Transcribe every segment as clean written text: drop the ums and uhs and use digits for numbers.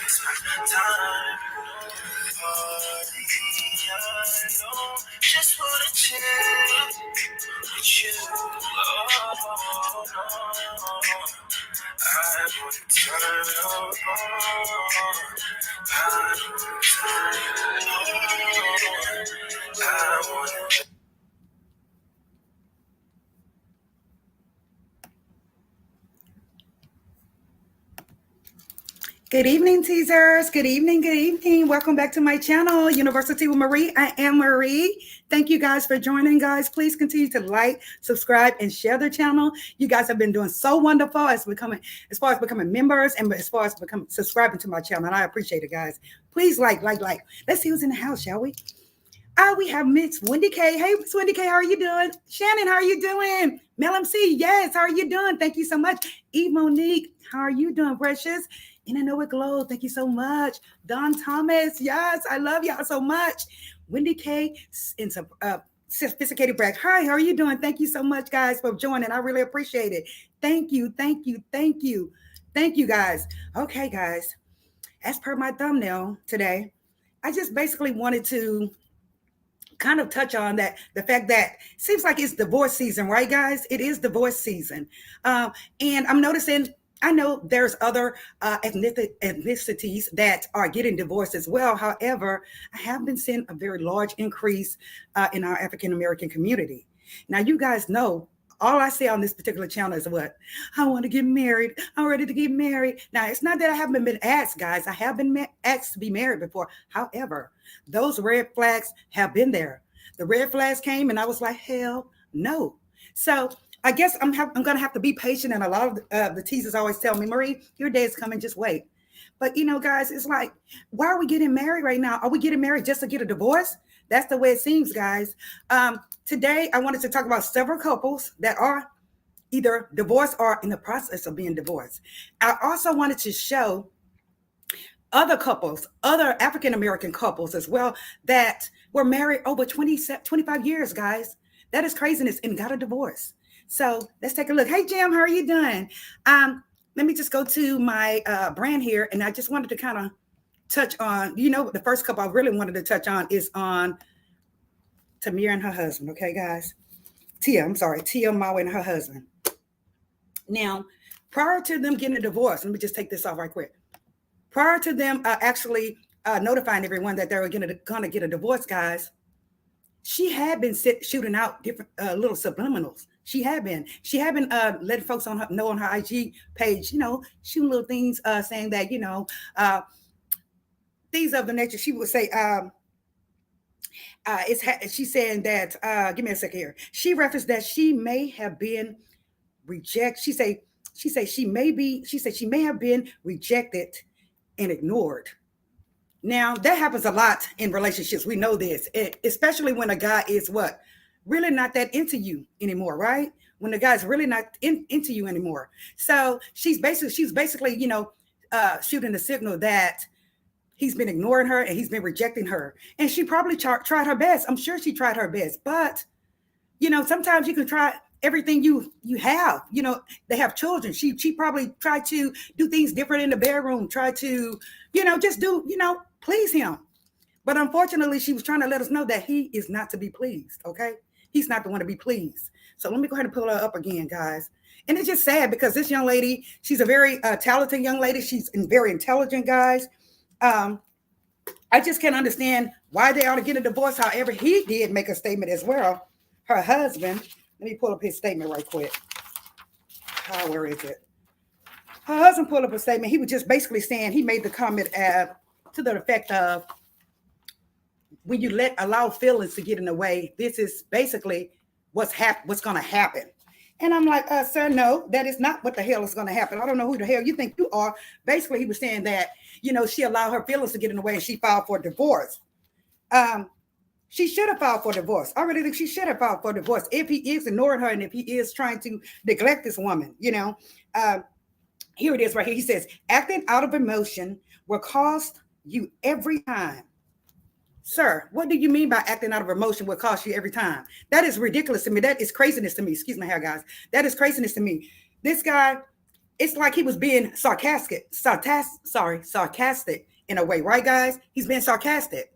waste my time. Party, I know. Just wanna chill with you. Oh, no. I wanna turn on. I wanna turn on. I wanna. Good evening, teasers. Good evening. Good evening. Welcome back to my channel, University with Marie. I am Marie. Thank you guys for joining, guys. Please continue to like, subscribe, and share the channel. You guys have been doing so wonderful as far as becoming members and as far as becoming subscribing to my channel. And I appreciate it, guys. Please like. Let's see who's in the house, shall we? We have Miss Wendy K. Hey, Miss Wendy K, how are you doing? Shannon, how are you doing? Mel MC, yes, how are you doing? Thank you so much. Eve Monique, how are you doing, precious? And I know it glowed. Thank you so much. Don Thomas, yes, I love y'all so much. Wendy K. and some sophisticated brag. Hi, how are you doing? Thank you so much, guys, for joining. I really appreciate it. Thank you, guys. Okay, guys. As per my thumbnail today, I just basically wanted to kind of touch on that, the fact that seems like it's divorce season, right, guys? It is divorce season. And I'm noticing, I know there's other ethnicities that are getting divorced as well. However, I have been seeing a very large increase in our African-American community. Now, you guys know, all I say on this particular channel is what? I want to get married. I'm ready to get married. Now, it's not that I haven't been asked, guys. I have been asked to be married before. However, those red flags have been there. The red flags came and I was like, hell no. So I guess I'm going to have to be patient. And a lot of the teasers always tell me, Marie, your day is coming. Just wait. But, guys, it's like, why are we getting married right now? Are we getting married just to get a divorce? That's the way it seems, guys. Today, I wanted to talk about several couples that are either divorced or in the process of being divorced. I also wanted to show other couples, other African-American couples as well, that were married over 25 years, guys. That is craziness, and got a divorce. So let's take a look. Hey, Jim, how are you doing? Let me just go to my brand here, and I just wanted to kind of touch on, the first couple I really wanted to touch on is on Tamir and her husband, okay, guys? Tia Maui and her husband. Now, prior to them getting a divorce, let me just take this off right quick. Prior to them actually notifying everyone that they were going to get a divorce, guys, she had been shooting out different little subliminals. She had been letting folks know on her IG page, shooting little things saying that, things of the nature. She would say, she's saying that, give me a second here. She referenced that she may have been rejected. She said she may have been rejected and ignored. Now, that happens a lot in relationships. We know this, especially when a guy is what? Really not that into you anymore, right? When the guy's really not into you anymore. So she's basically, shooting the signal that he's been ignoring her and he's been rejecting her. And she probably tried her best. I'm sure she tried her best. But, sometimes you can try everything you have. They have children. She probably tried to do things different in the bedroom, try to, just do, please him. But unfortunately, she was trying to let us know that he is not to be pleased, okay? He's not the one to be pleased. So let me go ahead and pull her up again, guys. And it's just sad because this young lady, she's a very talented young lady. She's very intelligent, guys. I just can't understand why they ought to get a divorce. However, he did make a statement as well. Her husband, let me pull up his statement right quick. Where is it? Her husband pulled up a statement. He was just basically saying, he made the comment to the effect of, when you allow feelings to get in the way, this is basically what's going to happen. And I'm like, sir, no, that is not what the hell is going to happen. I don't know who the hell you think you are. Basically, he was saying that, she allowed her feelings to get in the way and she filed for divorce. She should have filed for divorce. I really think she should have filed for divorce if he is ignoring her and if he is trying to neglect this woman, Here it is right here. He says, acting out of emotion will cost you every time. Sir, what do you mean by acting out of emotion will cost you every time? That is ridiculous to me. That is craziness to me. Excuse my hair, guys. That is craziness to me. This guy, it's like he was being sarcastic in a way, right, guys? He's being sarcastic.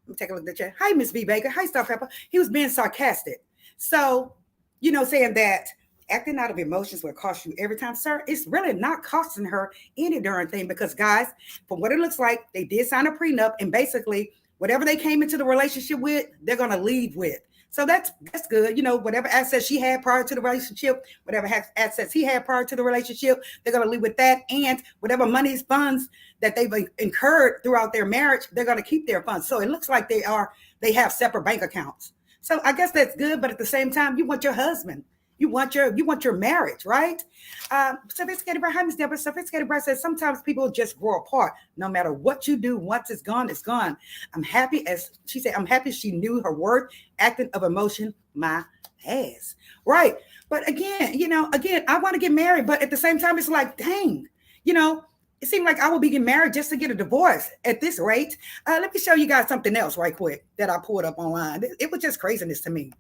Let me take a look at the chat. Hi, Miss V. Baker. Hi, Star Pepper. He was being sarcastic. So, saying that acting out of emotions will cost you every time, sir. It's really not costing her any darn thing because, guys, from what it looks like, they did sign a prenup, and basically, whatever they came into the relationship with, they're going to leave with. So that's good. Whatever assets she had prior to the relationship, whatever assets he had prior to the relationship, they're going to leave with that. And whatever money's funds that they've incurred throughout their marriage, they're going to keep their funds. So it looks like they have separate bank accounts. So I guess that's good. But at the same time, you want your husband. You want your marriage, right? Sophisticated Bride, hi, Miss Deborah. Sophisticated Bride says sometimes people just grow apart. No matter what you do, once it's gone, it's gone. I'm happy she knew her worth, acting of emotion, my ass. Right. But again, I want to get married, but at the same time, it's like, dang, it seemed like I would be getting married just to get a divorce at this rate. Let me show you guys something else right quick that I pulled up online. It was just craziness to me.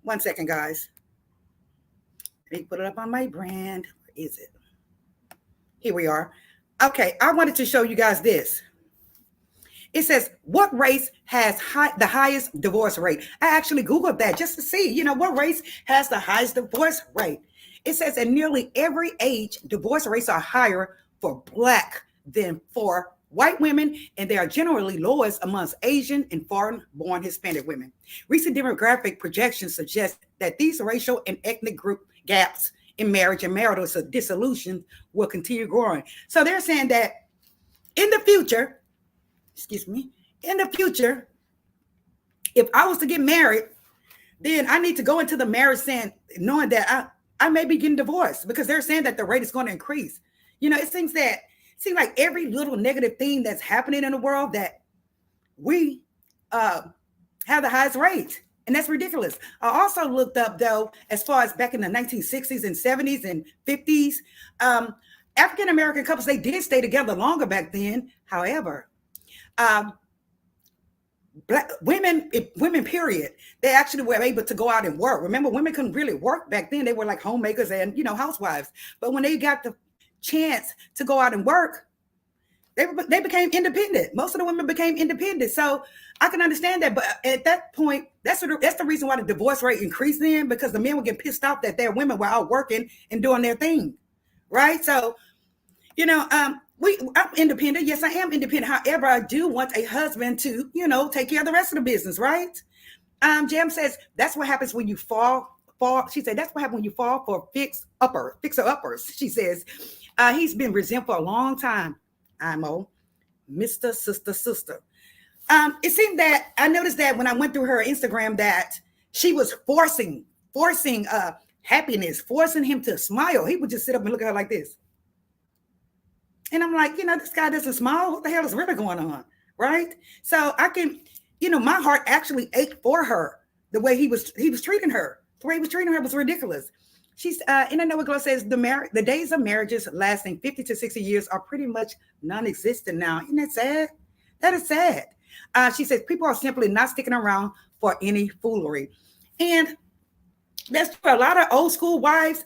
1 second, guys. Let me put it up on my brand. Where is it? Here we are. Okay, I wanted to show you guys this. It says, what race has the highest divorce rate? I actually Googled that just to see, what race has the highest divorce rate. It says in nearly every age, divorce rates are higher for Black than for white women, and they are generally lowest amongst Asian and foreign-born Hispanic women. Recent demographic projections suggest that these racial and ethnic group gaps in marriage and marital dissolution will continue growing. So they're saying that in the future, if I was to get married, then I need to go into the marriage knowing that I may be getting divorced, because they're saying that the rate is going to increase. It seems like every little negative thing that's happening in the world that we have the highest rate. And that's ridiculous. I also looked up, though, as far as back in the 1960s and 70s and 50s, African-American couples, they did stay together longer back then. However, Black women, period, they actually were able to go out and work. Remember, women couldn't really work back then. They were like homemakers and, housewives. But when they got the chance to go out and work, they became independent. Most of the women became independent. So I can understand that. But at that point, that's the reason why the divorce rate increased then, because the men would get pissed off that their women were out working and doing their thing. Right. So, I'm independent. Yes, I am independent. However, I do want a husband to, take care of the rest of the business. Right. Jam says that's what happens when you fall. She said that's what happens when you fall for fixer uppers. She says he's been resentful for a long time. IMO, Mr. Sister. It seemed that I noticed that when I went through her Instagram that she was forcing happiness, forcing him to smile. He would just sit up and look at her like this. And I'm like, this guy doesn't smile. What the hell is really going on? Right? So I can, my heart actually ached for her. The way he was treating her. The way he was treating her was ridiculous. She's in Noah Glow says the days of marriages lasting 50 to 60 years are pretty much non-existent now. Isn't that sad? That is sad. She says people are simply not sticking around for any foolery. And that's for a lot of old school wives,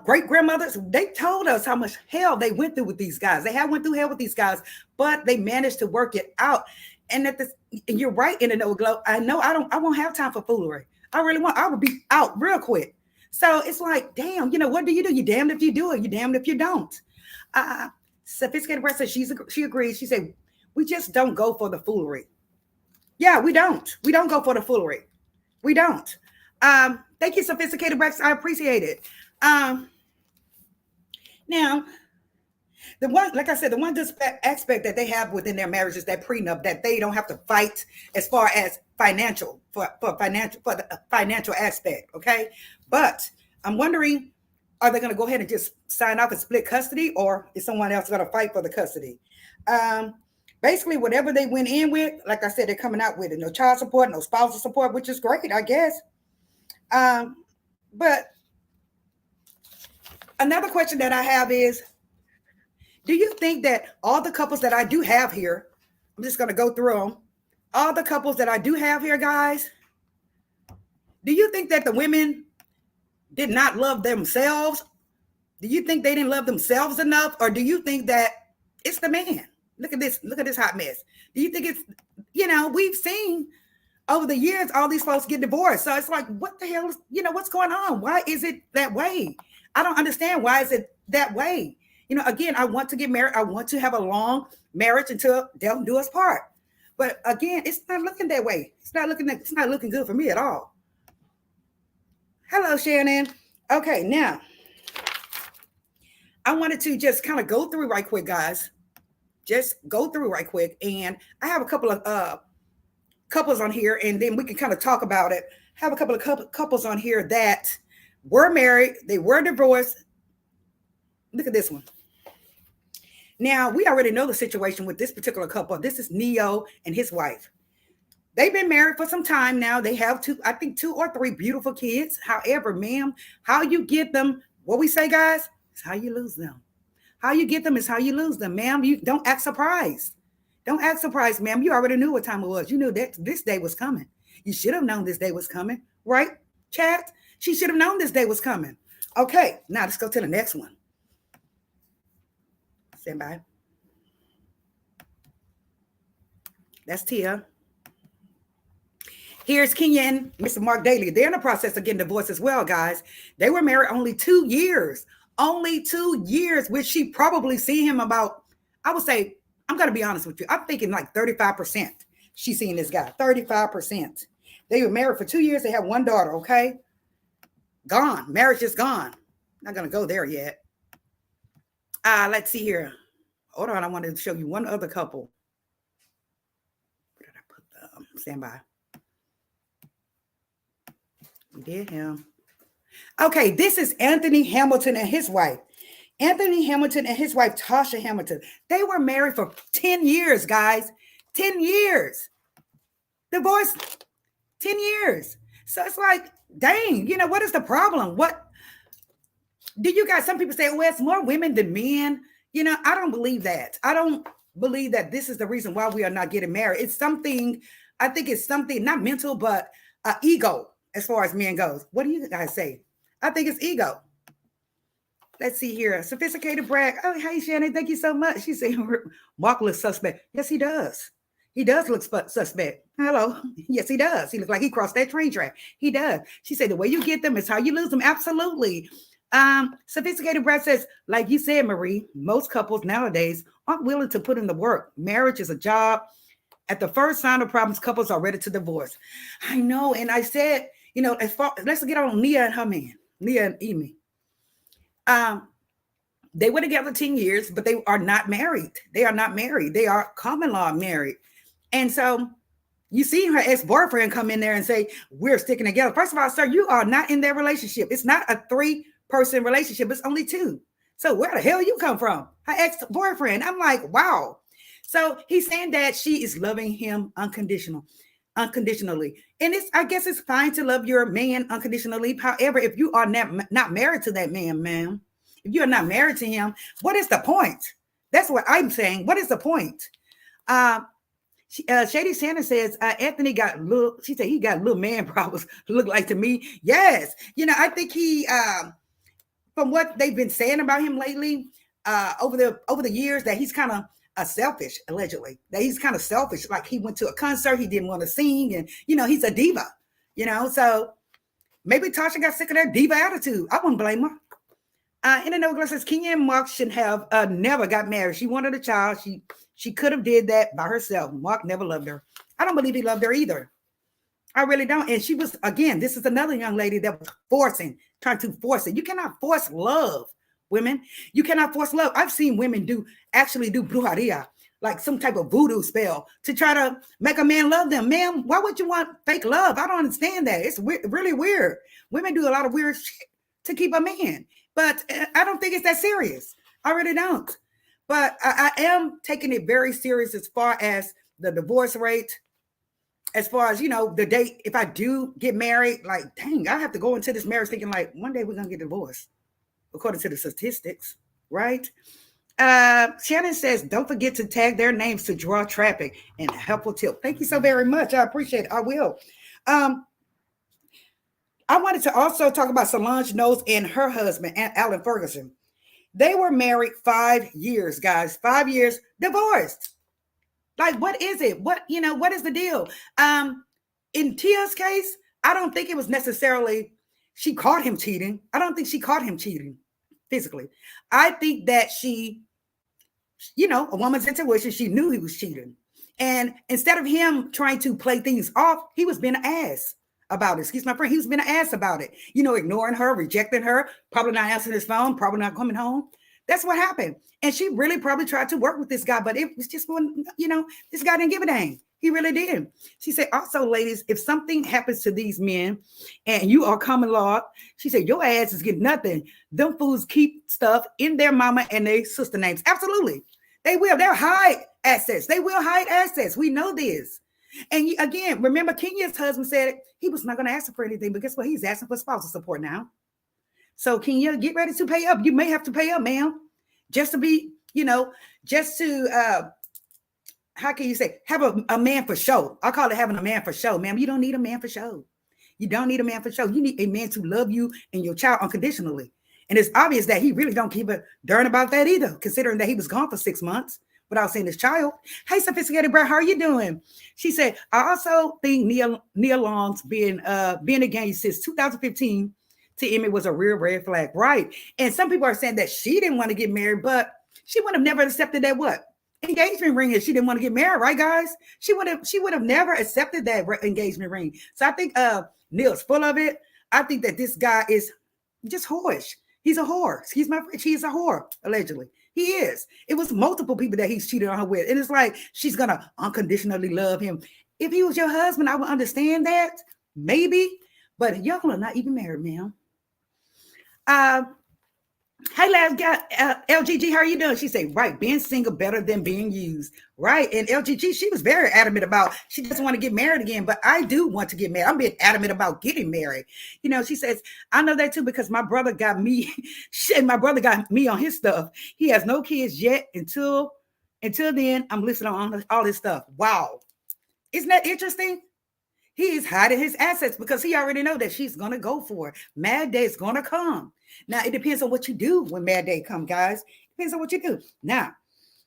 great grandmothers. They told us how much hell they went through with these guys. They have went through hell with these guys, but they managed to work it out. And and you're right, in Noah Glow. I know I won't have time for foolery. I would be out real quick. So it's like, damn, what do? You're damned if you do it. You're damned if you don't. Sophisticated Bride says she agrees. She said, we just don't go for the foolery. Yeah, we don't. We don't go for the foolery. We don't. Thank you, Sophisticated Bride. I appreciate it. Now, the one aspect that they have within their marriage is that prenup, that they don't have to fight as far as financial for the financial aspect. Okay. But I'm wondering, are they going to go ahead and just sign off and split custody, or is someone else going to fight for the custody? Basically, whatever they went in with, like I said, they're coming out with it. No child support, no spousal support, which is great, I guess. But another question that I have is, do you think that all the couples that I do have here, I'm just going to go through them, all the couples that I do have here, guys, do you think that the women did not love themselves, Do you think they didn't love themselves enough? Or do you think that it's the man? Look at this hot mess. Do you think it's, we've seen over the years, all these folks get divorced. So it's like, what the hell is, what's going on? Why is it that way? I don't understand. Why is it that way? Again, I want to get married. I want to have a long marriage until death do us part. But again, it's not looking that way. It's not looking good for me at all. Hello, Shannon. Okay, now I wanted to just kind of go through right quick, guys. Just go through right quick. And I have a couple of couples on here, and then we can kind of talk about it. Have a couple of couples on here that were married, they were divorced. Look at this one. Now, we already know the situation with this particular couple. This is Neo and his wife. They've been married for some time now. They have two or three beautiful kids. However, ma'am, how you get them, what we say, guys, is how you lose them. How you get them is how you lose them, ma'am. You don't act surprised. Don't act surprised, ma'am. You already knew what time it was. You knew that this day was coming. You should have known this day was coming, right, chat? She should have known this day was coming. Okay, now let's go to the next one. Stand by. That's Tia. Here's Kenya and Mr. Mark Daly. They're in the process of getting divorced as well, guys. They were married only 2 years. Only 2 years, which she probably seen him about, I would say, I'm going to be honest with you. I'm thinking like 35%. She's seeing this guy, 35%. They were married for 2 years. They have one daughter, okay? Gone. Marriage is gone. Not going to go there yet. Let's see here. Hold on. I wanted to show you one other couple. Where did I put them? Stand by. We did him. Okay, this is Anthony Hamilton and his wife. Anthony Hamilton and his wife, Tasha Hamilton. They were married for 10 years, guys. 10 years. Divorced 10 years. So it's like, dang, what is the problem? What do you guys, some people say, well, it's more women than men. I don't believe that. I don't believe that this is the reason why we are not getting married. It's something, I think it's something, not mental, but ego as far as men goes. What do you guys say? I think it's ego. Let's see here. Sophisticated brag. Oh, hey, Shannon. Thank you so much. She said, Mark looks suspect. Yes, he does. He does look suspect. Hello. Yes, he does. He looks like he crossed that train track. He does. She said, the way you get them is how you lose them. Absolutely. Sophisticated brag says, like you said, Marie, most couples nowadays aren't willing to put in the work. Marriage is a job. At the first sign of problems, couples are ready to divorce. I know. And I said, let's get on Nia and her man, Nia and Amy. They were together 10 years, but they are not married. They are not married. They are common law married. And so you see her ex-boyfriend come in there and say, we're sticking together. First of all, sir, you are not in their relationship. It's not a 3-person relationship. It's only 2. So where the hell you come from? Her ex-boyfriend. I'm like, wow. So he's saying that she is loving him unconditionally. And I guess it's fine to love your man unconditionally. However, if you are not married to that man, ma'am, if you're not married to him, what is the point? That's what I'm saying. What is the point? Shady Shannon says, Anthony she said he got little man problems, look like to me. Yes. I think he, from what they've been saying about him lately, over the years, that he's kind of selfish, allegedly, that he's kind of selfish. Like he went to a concert, he didn't want to sing, and he's a diva, so maybe Tasha got sick of that diva attitude. I wouldn't blame her. In the note says Kenya and Mark should have never got married. She wanted a child. She could have did that by herself. Mark never loved her. I don't believe he loved her either. I really don't. And she was, again, this is another young lady that was trying to force it. You cannot force love. Women, you cannot force love. I've seen women actually do brujeria, like some type of voodoo spell to try to make a man love them. Ma'am, why would you want fake love? I don't understand that. It's really weird. Women do a lot of weird shit to keep a man, but I don't think it's that serious. I really don't. But I am taking it very serious as far as the divorce rate, as far as, the date. If I do get married, like, dang, I have to go into this marriage thinking like one day we're going to get divorced. According to the statistics, right? Shannon says, don't forget to tag their names to draw traffic, and a helpful tip. Thank you so very much. I appreciate it. I will. I wanted to also talk about Solange Knowles and her husband, Alan Ferguson. They were married 5 years, guys. 5 years, divorced. Like, what is it? What is the deal? In Tia's case, I don't think it was necessarily she caught him cheating. I don't think she caught him cheating physically. I think that a woman's intuition, she knew he was cheating. And instead of him trying to play things off, he was being an ass about it. Excuse my friend. He was being an ass about it. Ignoring her, rejecting her, probably not answering his phone, probably not coming home. That's what happened. And she really probably tried to work with this guy, but it was just one, this guy didn't give a dang. He really did. She said, also, ladies, if something happens to these men and you are common law, she said, your ass is getting nothing. Them fools keep stuff in their mama and their sister names. Absolutely. They will. They'll hide assets. They will hide assets. We know this. And again, remember, Kenya's husband said he was not going to ask her for anything, but guess what? He's asking for spousal support now. So Kenya, get ready to pay up. You may have to pay up, ma'am, just to be, just to, how can you say, have a man for show. I call it having a man for show, ma'am. You don't need a man for show. You don't need a man for show. You need a man to love you and your child unconditionally. And it's obvious that he really don't give a darn about that either, considering that he was gone for 6 months without seeing his child. Hey, sophisticated Brad, how are you doing? She said, I also think Nia Long's being engaged since 2015 to Emmy was a real red flag. Right. And some people are saying that she didn't want to get married, but she would have never accepted that engagement ring if she didn't want to get married, right, guys? She would have never accepted that engagement ring. So I think Neil's full of it. I think that this guy is just whorish. He's a whore. Excuse my French. He's a whore, allegedly. He is. It was multiple people that he's cheated on her with. And it's like she's gonna unconditionally love him. If he was your husband, I would understand that. Maybe. But y'all are not even married, ma'am. Hey, last guy, LGG, how are you doing? She said, right, being single better than being used. Right. And LGG, she was very adamant about she doesn't want to get married again, but I do want to get married. I'm being adamant about getting married. She says, I know that too, because my brother got me, my brother got me on his stuff. He has no kids yet. Until then, I'm listening on all this stuff. Wow. Isn't that interesting? He is hiding his assets because he already know that she's going to go for it. Mad day is going to come. Now, it depends on what you do when mad day come, guys. Depends on what you do. Now,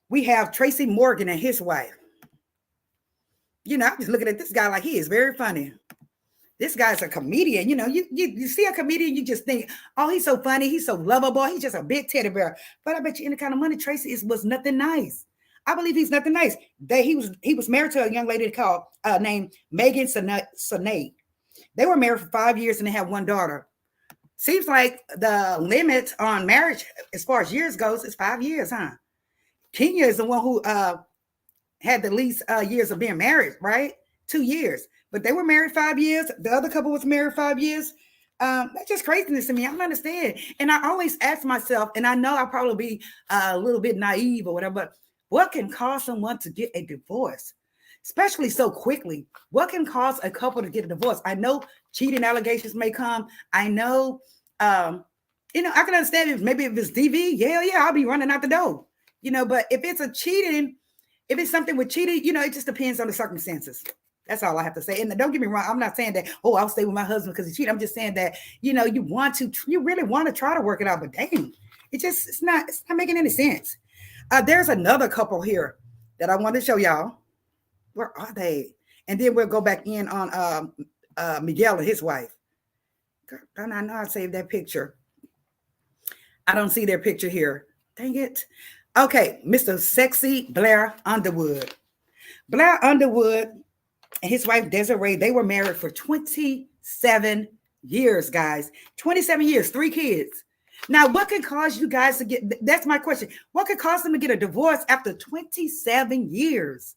we have Tracy Morgan and his wife. I'm just looking at this guy like he is very funny. This guy's a comedian. You see a comedian, you just think, oh, he's so funny. He's so lovable. He's just a big teddy bear. But I bet you any kind of money, Tracy was nothing nice. I believe he's nothing nice. He was married to a young lady named Megan Sinade. They were married for 5 years and they have one daughter. Seems like the limit on marriage, as far as years goes, is 5 years, huh? Kenya is the one who had the least years of being married, right? 2 years. But they were married 5 years. The other couple was married 5 years. That's just craziness to me. I don't understand. And I always ask myself, and I know I'll probably be a little bit naive or whatever, but what can cause someone to get a divorce, especially so quickly? What can cause a couple to get a divorce? I know cheating allegations may come. I know, I can understand if it's DV. Yeah, I'll be running out the door. But if it's if it's something with cheating, it just depends on the circumstances. That's all I have to say. And don't get me wrong. I'm not saying that, I'll stay with my husband because he cheated. I'm just saying that, you really want to try to work it out, but dang, it's not making any sense. There's another couple here that I want to show y'all. Where are they? And then we'll go back in on Miguel and his wife. Girl, I know I saved that picture. I don't see their picture here. Dang it. Okay, Mr. Sexy Blair Underwood. Blair Underwood and his wife Desiree, they were married for 27 years, guys. 27 years, 3 kids. Now, what can cause you guys to that's my question. What could cause them to get a divorce after 27 years?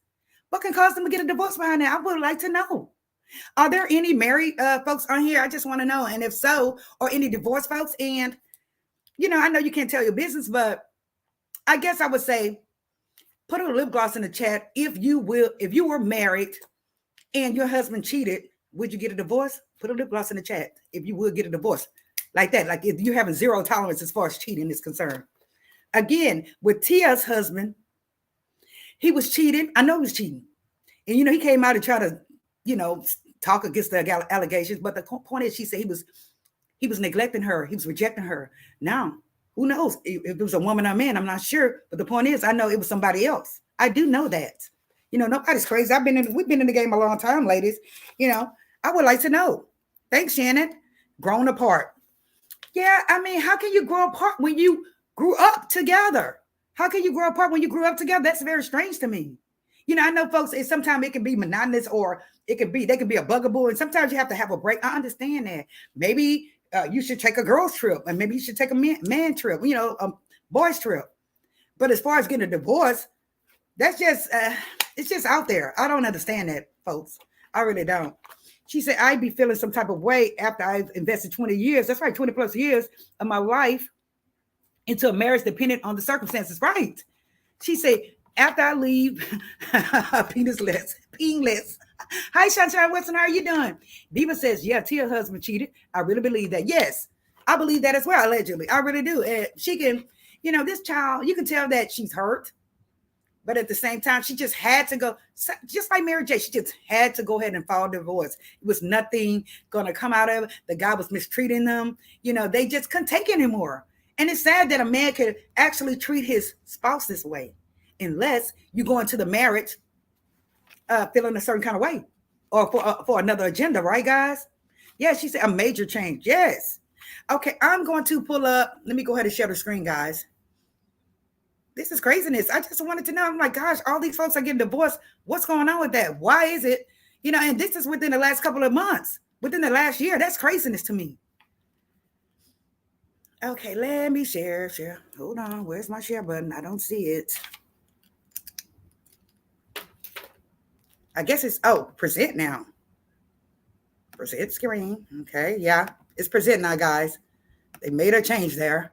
What can cause them to get a divorce behind that? I would like to know. Are there any married folks on here? I just want to know. And if so, or any divorced folks? And, I know you can't tell your business, but I guess I would say, put a lip gloss in the chat. If you were married and your husband cheated, would you get a divorce? Put a lip gloss in the chat if you would get a divorce. Like that, like if you're having zero tolerance as far as cheating is concerned. Again, with Tia's husband, he was cheating. I know he was cheating. And, he came out and tried to, talk against the allegations. But the point is, she said he was neglecting her. He was rejecting her. Now, Who knows? If it was a woman or a man, I'm not sure. But the point is, I know it was somebody else. I do know that. Nobody's crazy. We've been in the game a long time, ladies. I would like to know. Thanks, Shannon. Grown apart. Yeah, I mean, how can you grow apart when you grew up together? How can you grow apart when you grew up together? That's very strange to me. I know folks, sometimes it can be monotonous, or they can be a bugaboo, and sometimes you have to have a break. I understand that. Maybe you should take a girl's trip, and maybe you should take a man trip, a boy's trip. But as far as getting a divorce, that's just, it's just out there. I don't understand that, folks. I really don't. She said, I'd be feeling some type of way after I've invested 20 years. That's right, 20 plus years of my life into a marriage dependent on the circumstances. Right. She said, after I leave, penis-less. Hi, Sunshine Wilson, how are you doing? Diva says, yeah, Tia's husband cheated. I really believe that. Yes, I believe that as well, allegedly. I really do. And she can, this child, you can tell that she's hurt. But at the same time, she just had to go, just like Mary J., she just had to go ahead and file divorce. It was nothing going to come out of it. The guy was mistreating them. They just couldn't take it anymore. And it's sad that a man could actually treat his spouse this way, unless you go into the marriage feeling a certain kind of way, or for another agenda, right, guys? Yeah, she said a major change. Yes. Okay, I'm going to pull up. Let me go ahead and share the screen, guys. This is craziness. I just wanted to know. I'm like, gosh, all these folks are getting divorced. What's going on with that? Why is it? And this is within the last couple of months, within the last year. That's craziness to me. Okay, let me share. Hold on. Where's my share button? I don't see it. I guess it's, present now. Present screen. Okay, yeah. It's present now, guys. They made a change there.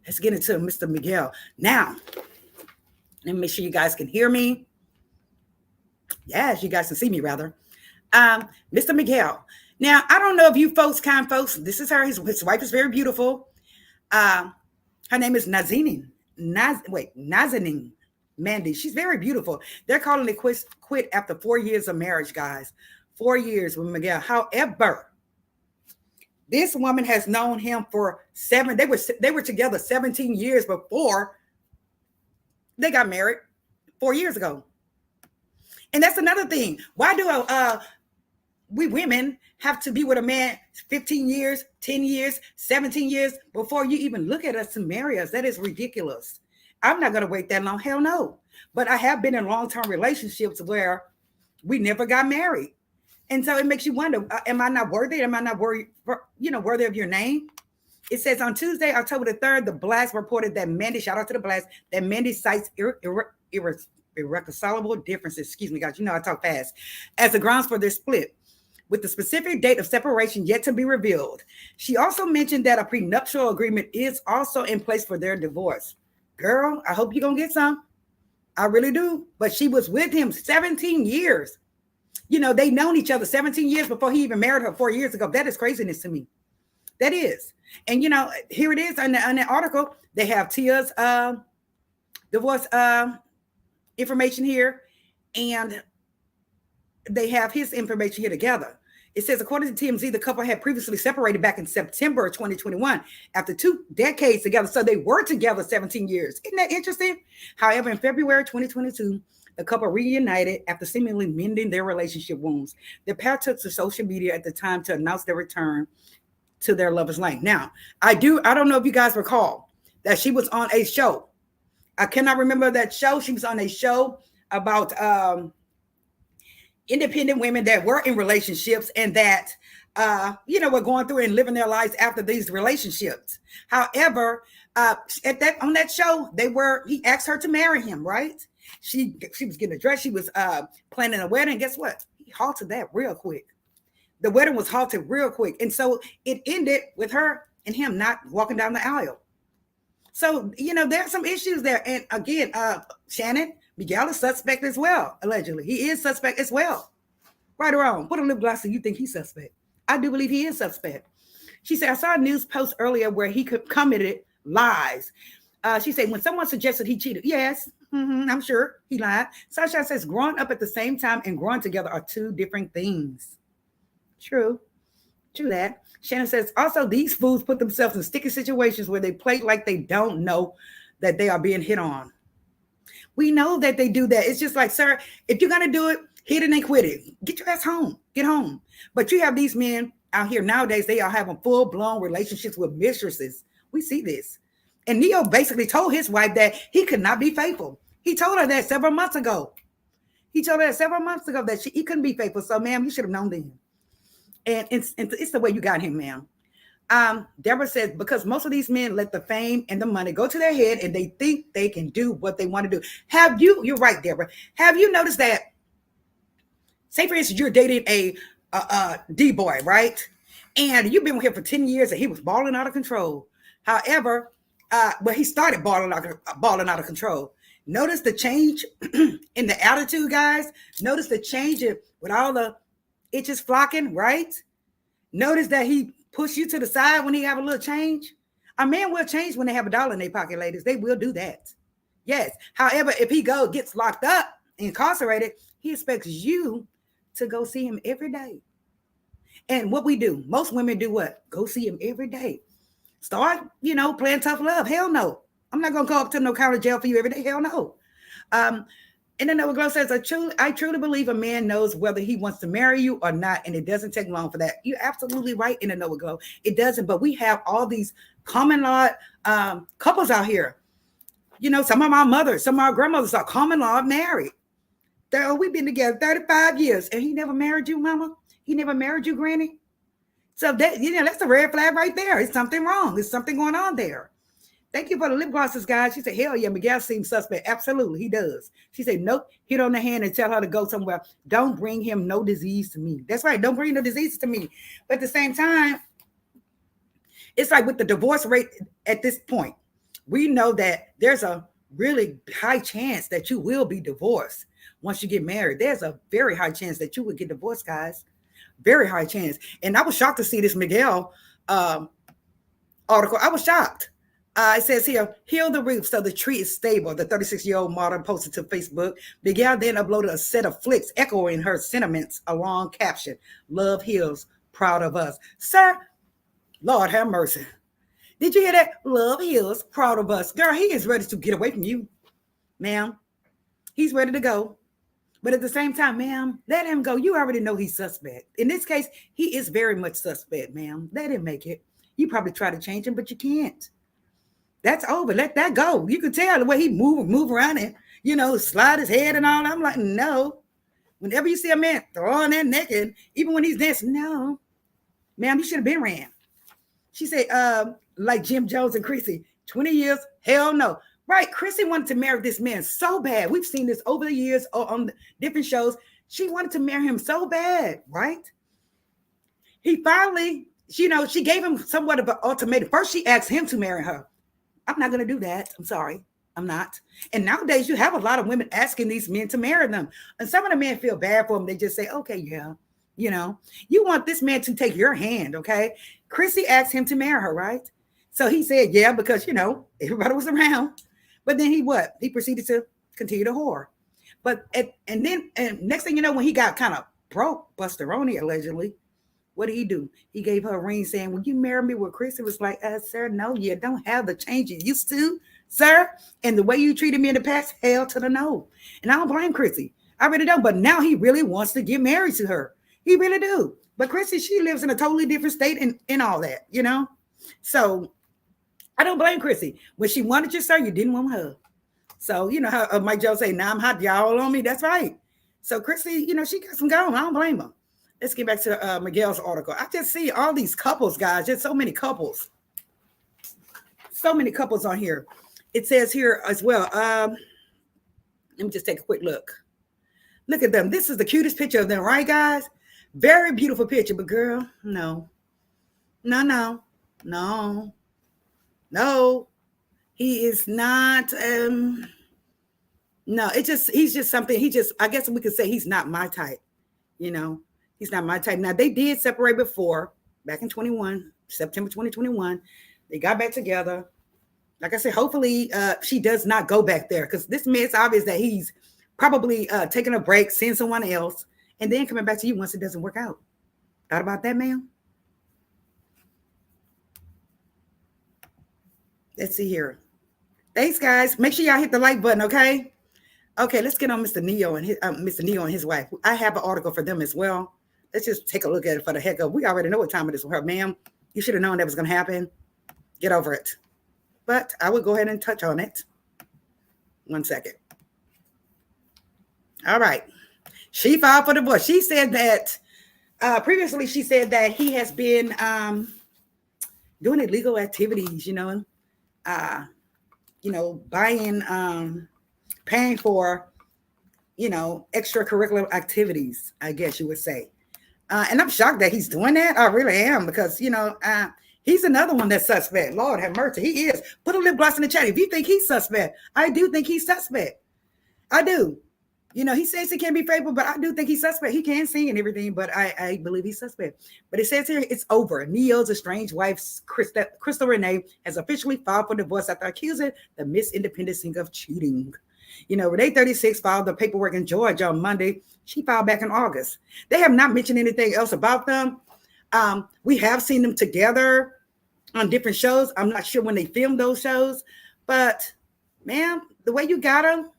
Let's get into Mr. Miguel. Now, let me make sure you guys can hear me. Yes, you guys can see me, rather. Mr. Miguel. Now, I don't know if you kind folks, this is her. His wife is very beautiful. Her name is Nazanin Mandy. She's very beautiful. They're calling it quit after 4 years of marriage, guys. 4 years with Miguel. However, this woman has known him for they were together 17 years before they got married 4 years ago. And that's another thing. Why do we women have to be with a man 15 years, 10 years, 17 years before you even look at us to marry us? That is ridiculous. I'm not going to wait that long. Hell no. But I have been in long-term relationships where we never got married. And so it makes you wonder, am I not worthy? Am I not worthy of your name? It says on Tuesday, October the 3rd, the Blast reported that Mandy, shout out to the Blast, that Mandy cites irreconcilable differences, excuse me, guys, I talk fast, as the grounds for their split, with the specific date of separation yet to be revealed. She also mentioned that a prenuptial agreement is also in place for their divorce. Girl, I hope you're going to get some. I really do. But she was with him 17 years. They known each other 17 years before he even married her 4 years ago. That is craziness to me. That is. And, here it is on the article. They have Tia's divorce information here, and they have his information here together. It says, according to TMZ, the couple had previously separated back in September of 2021 after 2 decades together. So they were together 17 years. Isn't that interesting? However, in February 2022, the couple reunited after seemingly mending their relationship wounds. The pair took to social media at the time to announce their return to their lovers' lane. Now, I don't know if you guys recall that she was on a show. I cannot remember that show. She was on a show about independent women that were in relationships and that, were going through and living their lives after these relationships. However, on that show, he asked her to marry him, right? She was getting a dress. She was planning a wedding. Guess what? He halted that real quick. The wedding was halted real quick. And so it ended with her and him not walking down the aisle. So, there are some issues there. And again, Shannon, Miguel is suspect as well, allegedly. He is suspect as well. Right or wrong? Put a lip gloss so you think he's suspect. I do believe he is suspect. She said, I saw a news post earlier where he committed lies. She said, when someone suggested he cheated, yes, I'm sure he lied. Sunshine says, growing up at the same time and growing together are two different things. True. True that. Shannon says, also, these fools put themselves in sticky situations where they play like they don't know that they are being hit on. We know that they do that. It's just like, sir, if you're going to do it, hit it and quit it. Get your ass home. Get home. But you have these men out here nowadays, they are having full-blown relationships with mistresses. We see this. And Neo basically told his wife that he could not be faithful. He told her that several months ago. He told her several months ago that he couldn't be faithful. So, ma'am, you should have known then. And it's the way you got him, ma'am. Deborah says, because most of these men let the fame and the money go to their head and they think they can do what they want to do. You're right, Deborah. Have you noticed that, say for instance, you're dating a D-boy, right? And you've been with him for 10 years and he was balling out of control. However, he started balling out of control. Notice the change in the attitude, guys. Notice the change with all the itches flocking, right? Notice that he push you to the side when he have a little change. A man will change when they have $1 in their pocket, ladies. They will do that. Yes. However, if he gets locked up, incarcerated, he expects you to go see him every day. And what we do, most women do what? Go see him every day. Start, playing tough love. Hell no. I'm not going to go up to no county jail for you every day. Hell no. And then Noah Glow says, I truly believe a man knows whether he wants to marry you or not, and it doesn't take long for that. You're absolutely right in the Noah Glow. It doesn't, but we have all these common law couples out here. Some of our mothers, some of our grandmothers are common law married. We've been together 35 years, and he never married you, mama? He never married you, granny? So that's a red flag right there. It's something wrong. There's something going on there. Thank you for the lip glosses, guys. She said, hell yeah, Miguel seems suspect. Absolutely, he does. She said, nope, hit on the hand and tell her to go somewhere. Don't bring him no disease to me. That's right, don't bring no disease to me. But at the same time, it's like with the divorce rate at this point, we know that there's a really high chance that you will be divorced once you get married. There's a very high chance that you would get divorced, guys. Very high chance. And I was shocked to see this Miguel article. I was shocked. It says here, heal the roof so the tree is stable. The 36-year-old model posted to Facebook. Miguel then uploaded a set of flicks echoing her sentiments, a long caption. Love heals, proud of us. Sir, Lord have mercy. Did you hear that? Love heals, proud of us. Girl, he is ready to get away from you, ma'am. He's ready to go. But at the same time, ma'am, let him go. You already know he's suspect. In this case, he is very much suspect, ma'am. Let him make it. You probably try to change him, but you can't. That's over. Let that go. You can tell the way he move around and, slide his head and all. I'm like, no. Whenever you see a man throwing that naked, even when he's dancing, no. Ma'am, you should have been ran. She said, like Jim Jones and Chrissy, 20 years, hell no. Right, Chrissy wanted to marry this man so bad. We've seen this over the years on different shows. She wanted to marry him so bad, right? He finally, she gave him somewhat of an ultimatum. First, she asked him to marry her. I'm not going to do that. I'm sorry. I'm not. And nowadays, you have a lot of women asking these men to marry them. And some of the men feel bad for them. They just say, okay, yeah. You want this man to take your hand, okay? Chrissy asked him to marry her, right? So he said, yeah, because, everybody was around. But then he proceeded to continue to whore. But, and next thing you know, when he got kind of broke, Busteroni allegedly, what did he do? He gave her a ring saying, will you marry me? Well, Chrissy was like, sir, no, you don't have the change you used to, sir. And the way you treated me in the past, hell to the no. And I don't blame Chrissy. I really don't. But now he really wants to get married to her. He really do. But Chrissy, she lives in a totally different state and all that, So I don't blame Chrissy. When she wanted you, sir, you didn't want her. So, how Mike Joe say, now I'm hot, y'all all on me. That's right. So Chrissy, she got some going. I don't blame her. Let's get back to Miguel's article. I just see all these couples, guys. Just so many couples. So many couples on here. It says here as well. Let me just take a quick look. Look at them. This is the cutest picture of them, right, guys? Very beautiful picture, but girl, no. No. He is not. No, he's just something. I guess we could say he's not my type, He's not my type. Now, they did separate before, back in September 2021. They got back together. Like I said, hopefully she does not go back there because this man, it's obvious that he's probably taking a break, seeing someone else, and then coming back to you once it doesn't work out. Thought about that, ma'am? Let's see here. Thanks, guys. Make sure y'all hit the like button, okay? Okay, let's get on Mr. Neo and his wife. I have an article for them as well. Let's just take a look at it for the heck of. We already know what time it is with her, ma'am. You should have known that was going to happen. Get over it. But I would go ahead and touch on it. 1 second. All right. She filed for divorce. She said that previously she said that he has been doing illegal activities, buying, paying for, extracurricular activities, I guess you would say. And I'm shocked that he's doing that. I really am, because, he's another one that's suspect. Lord have mercy. He is. Put a lip gloss in the chat if you think he's suspect. I do think he's suspect. I do. He says he can't be faithful, but I do think he's suspect. He can sing and everything, but I believe he's suspect. But it says here it's over. Neo's estranged wife, Crystal Renee, has officially filed for divorce after accusing the Miss Independent singer of cheating. Renee 36 filed the paperwork in Georgia on Monday. She filed back in August. They have not mentioned anything else about them. We have seen them together on different shows. I'm not sure when they filmed those shows, but ma'am, the way you got them,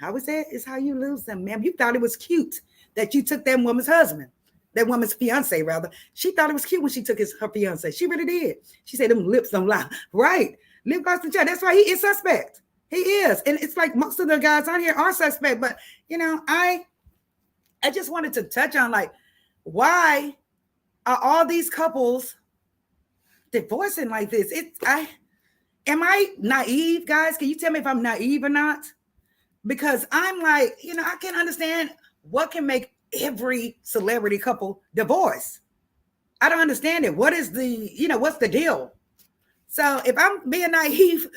how was that? Is how you lose them, ma'am. You thought it was cute that you took that woman's husband, that woman's fiance, rather. She thought it was cute when she took her fiance. She really did. She said them lips don't lie. Right. Lip gloss and chat. That's why he is suspect. He is. And it's like most of the guys on here are suspect. But, I just wanted to touch on, why are all these couples divorcing like this? Am I naive, guys? Can you tell me if I'm naive or not? Because I'm I can't understand what can make every celebrity couple divorce. I don't understand it. What is what's the deal? So if I'm being naive,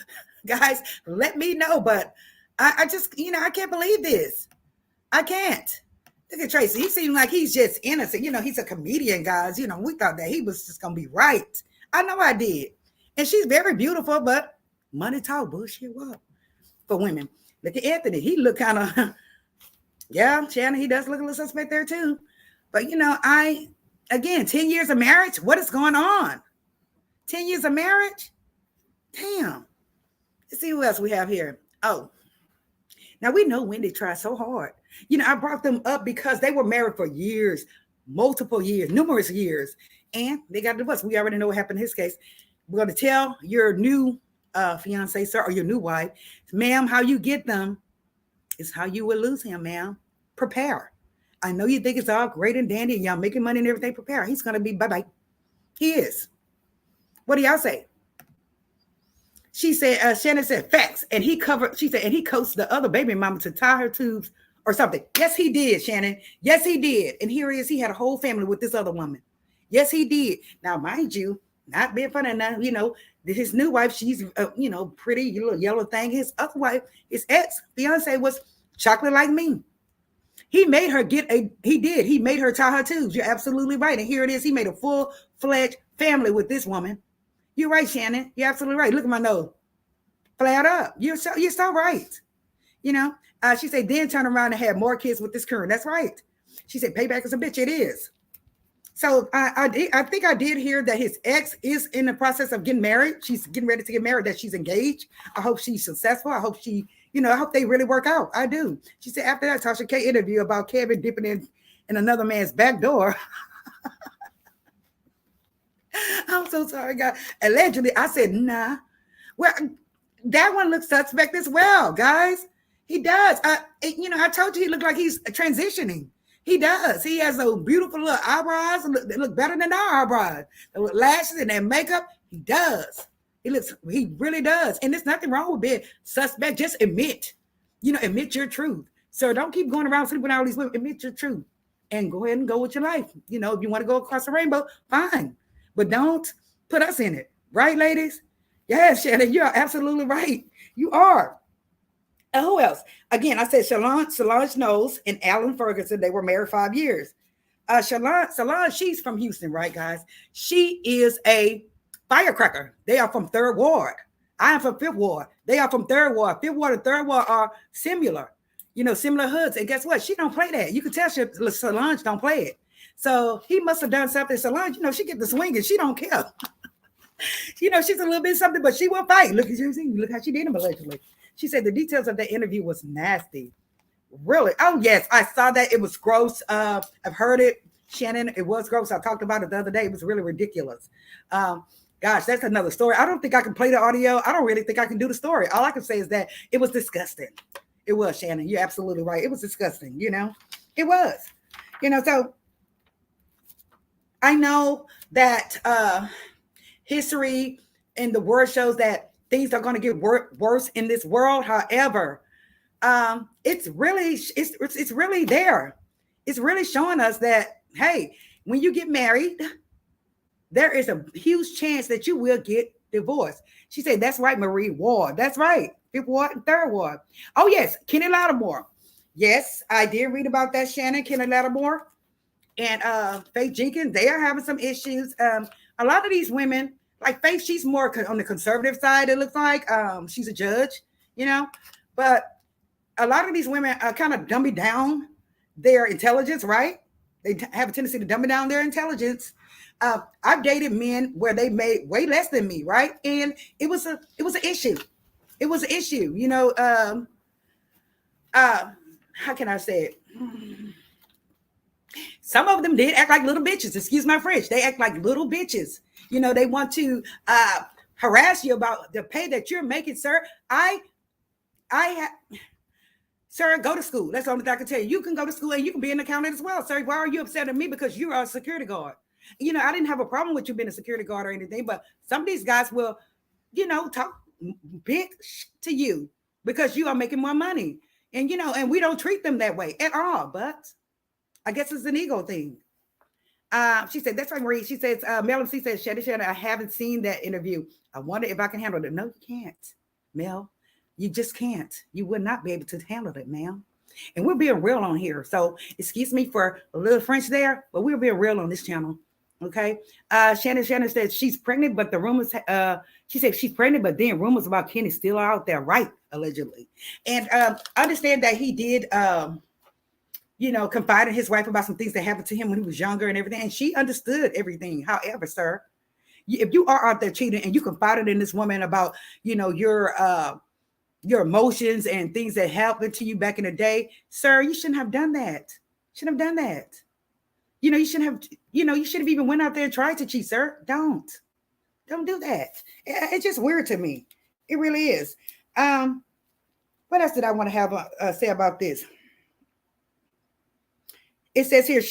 guys, let me know. But I just, I can't believe this. I can't. Look at Tracy. He seems like he's just innocent. He's a comedian, guys. We thought that he was just going to be right. I know I did. And she's very beautiful, but money talk, bullshit walk for women. Look at Anthony. He look kind of, yeah, Shannon, he does look a little suspect there too. But, 10 years of marriage, what is going on? 10 years of marriage? Damn. Let's see who else we have here. Oh, now we know Wendy tried so hard. I brought them up because they were married for years, multiple years, numerous years, and they got divorced. We already know what happened in his case. We're going to tell your new fiance, sir, or your new wife, ma'am, how you get them is how you will lose him, ma'am. Prepare. I know you think it's all great and dandy and y'all making money and everything. Prepare. He's going to be bye-bye. He is. What do y'all say? She said, Shannon said, facts. And he coached the other baby mama to tie her tubes or something. Yes, he did, Shannon. Yes, he did. And here he is. He had a whole family with this other woman. Yes, he did. Now, mind you, not being funny now, his new wife, she's, pretty little yellow thing. His other wife, his ex-fiance was chocolate like me. He made her he made her tie her tubes. You're absolutely right. And here it is. He made a full-fledged family with this woman. You're right, Shannon. You're absolutely right. Look at my nose. Flat up. You're so right. She said, then turn around and have more kids with this current. That's right. She said, payback is a bitch. It is. So I think I did hear that his ex is in the process of getting married. She's getting ready to get married, that she's engaged. I hope she's successful. I hope I hope they really work out. I do. She said after that Tasha K interview about Kevin dipping in another man's back door. I'm so sorry, guys. Allegedly, I said, nah. Well, that one looks suspect as well, guys. He does. I told you he looked like he's transitioning. He does. He has those beautiful little eyebrows that look better than our eyebrows. The lashes and that makeup, he does. He really does. And there's nothing wrong with being suspect. Just admit your truth. So don't keep going around sleeping with all these women. Admit your truth and go ahead and go with your life. If you want to go across the rainbow, fine. But don't put us in it. Right, ladies? Yes, Shannon, you're absolutely right. You are. And who else? Again, I said Solange Knowles and Alan Ferguson. They were married 5 years. Solange, she's from Houston, right, guys? She is a firecracker. They are from 3rd Ward. I am from 5th Ward. They are from 3rd Ward. 5th Ward and 3rd Ward are similar, similar hoods. And guess what? She don't play that. You can tell Solange don't play it. So he must have done something. Solange, she get the swing and she don't care. She's a little bit something, but she will fight. Look how she did him allegedly. She said the details of the interview was nasty. Really? Oh, yes. I saw that. It was gross. I've heard it, Shannon. It was gross. I talked about it the other day. It was really ridiculous. Gosh, that's another story. I don't think I can play the audio. I don't really think I can do the story. All I can say is that it was disgusting. It was, Shannon. You're absolutely right. It was disgusting. It was. So I know that history and the word shows that things are going to get worse in this world. However, it's really there. It's really showing us that, hey, when you get married, there is a huge chance that you will get divorced. She said, that's right, Marie Ward. That's right. Fifth Ward and Third Ward. Oh, yes. Kenny Lattimore. Yes, I did read about that, Shannon. Kenny Lattimore and Faith Jenkins, they are having some issues. A lot of these women, like Faith, she's more on the conservative side, it looks like. She's a judge, but a lot of these women are kind of dumbing down their intelligence, right? They have a tendency to dumb down their intelligence. I've dated men where they made way less than me, right? And it was an issue. It was an issue, how can I say it? Some of them did act like little bitches. Excuse my French. They act like little bitches. They want to harass you about the pay that you're making, sir. Sir, go to school. That's the only thing I can tell you. You can go to school and you can be an accountant as well, sir. Why are you upset at me? Because you are a security guard. I didn't have a problem with you being a security guard or anything, but some of these guys will, talk big to you because you are making more money. And, and we don't treat them that way at all. But I guess it's an ego thing. She said, that's right, Marie. She says, Mel MC says, Shannon, I haven't seen that interview. I wonder if I can handle it. No, you can't, Mel. You just can't. You would not be able to handle it, ma'am. And we're being real on here. So excuse me for a little French there, but we're being real on this channel. Okay. Shannon said she's pregnant, but the rumors, she said she's pregnant, but then rumors about Kenny still are out there, right? Allegedly. And I understand that he did, confide in his wife about some things that happened to him when he was younger and everything. And she understood everything. However, sir, if you are out there cheating and you confided in this woman about, your emotions and things that happened to you back in the day, sir, you shouldn't have done that. Shouldn't have done that. You shouldn't have even went out there and tried to cheat, sir. Don't do that. It's just weird to me. It really is. What else did I want to have say about this? It says here,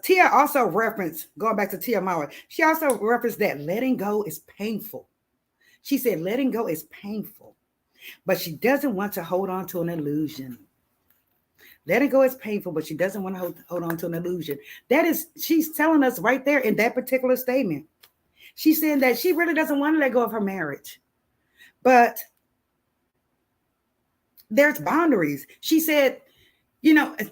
Tia also referenced, going back to Tia Mauer, she also referenced that letting go is painful. She said letting go is painful, but she doesn't want to hold on to an illusion. Letting go is painful, but she doesn't want to hold on to an illusion. She's telling us right there in that particular statement. She's saying that she really doesn't want to let go of her marriage, but there's boundaries. She said,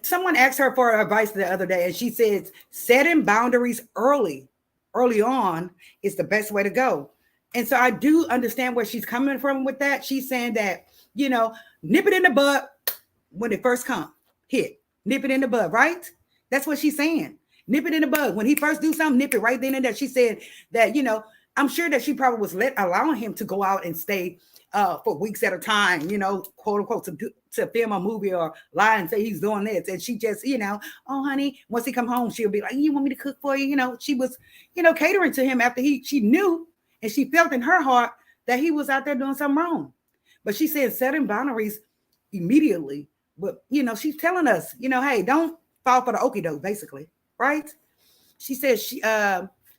someone asked her for advice the other day, and she says setting boundaries early on is the best way to go. And so I do understand where she's coming from with that. She's saying that, nip it in the bud when it first comes. Nip it in the bud, right? That's what she's saying. Nip it in the bud. When he first do something, nip it right then and there. She said that, I'm sure that she probably was allowing him to go out and stay for weeks at a time, quote unquote, to film a movie or lie and say he's doing this. And she just, oh, honey, once he come home, she'll be like, you want me to cook for you? She was, catering to him after she knew and she felt in her heart that he was out there doing something wrong. But she said setting boundaries immediately. But, she's telling us, hey, don't fall for the okie doke, basically. Right? She said,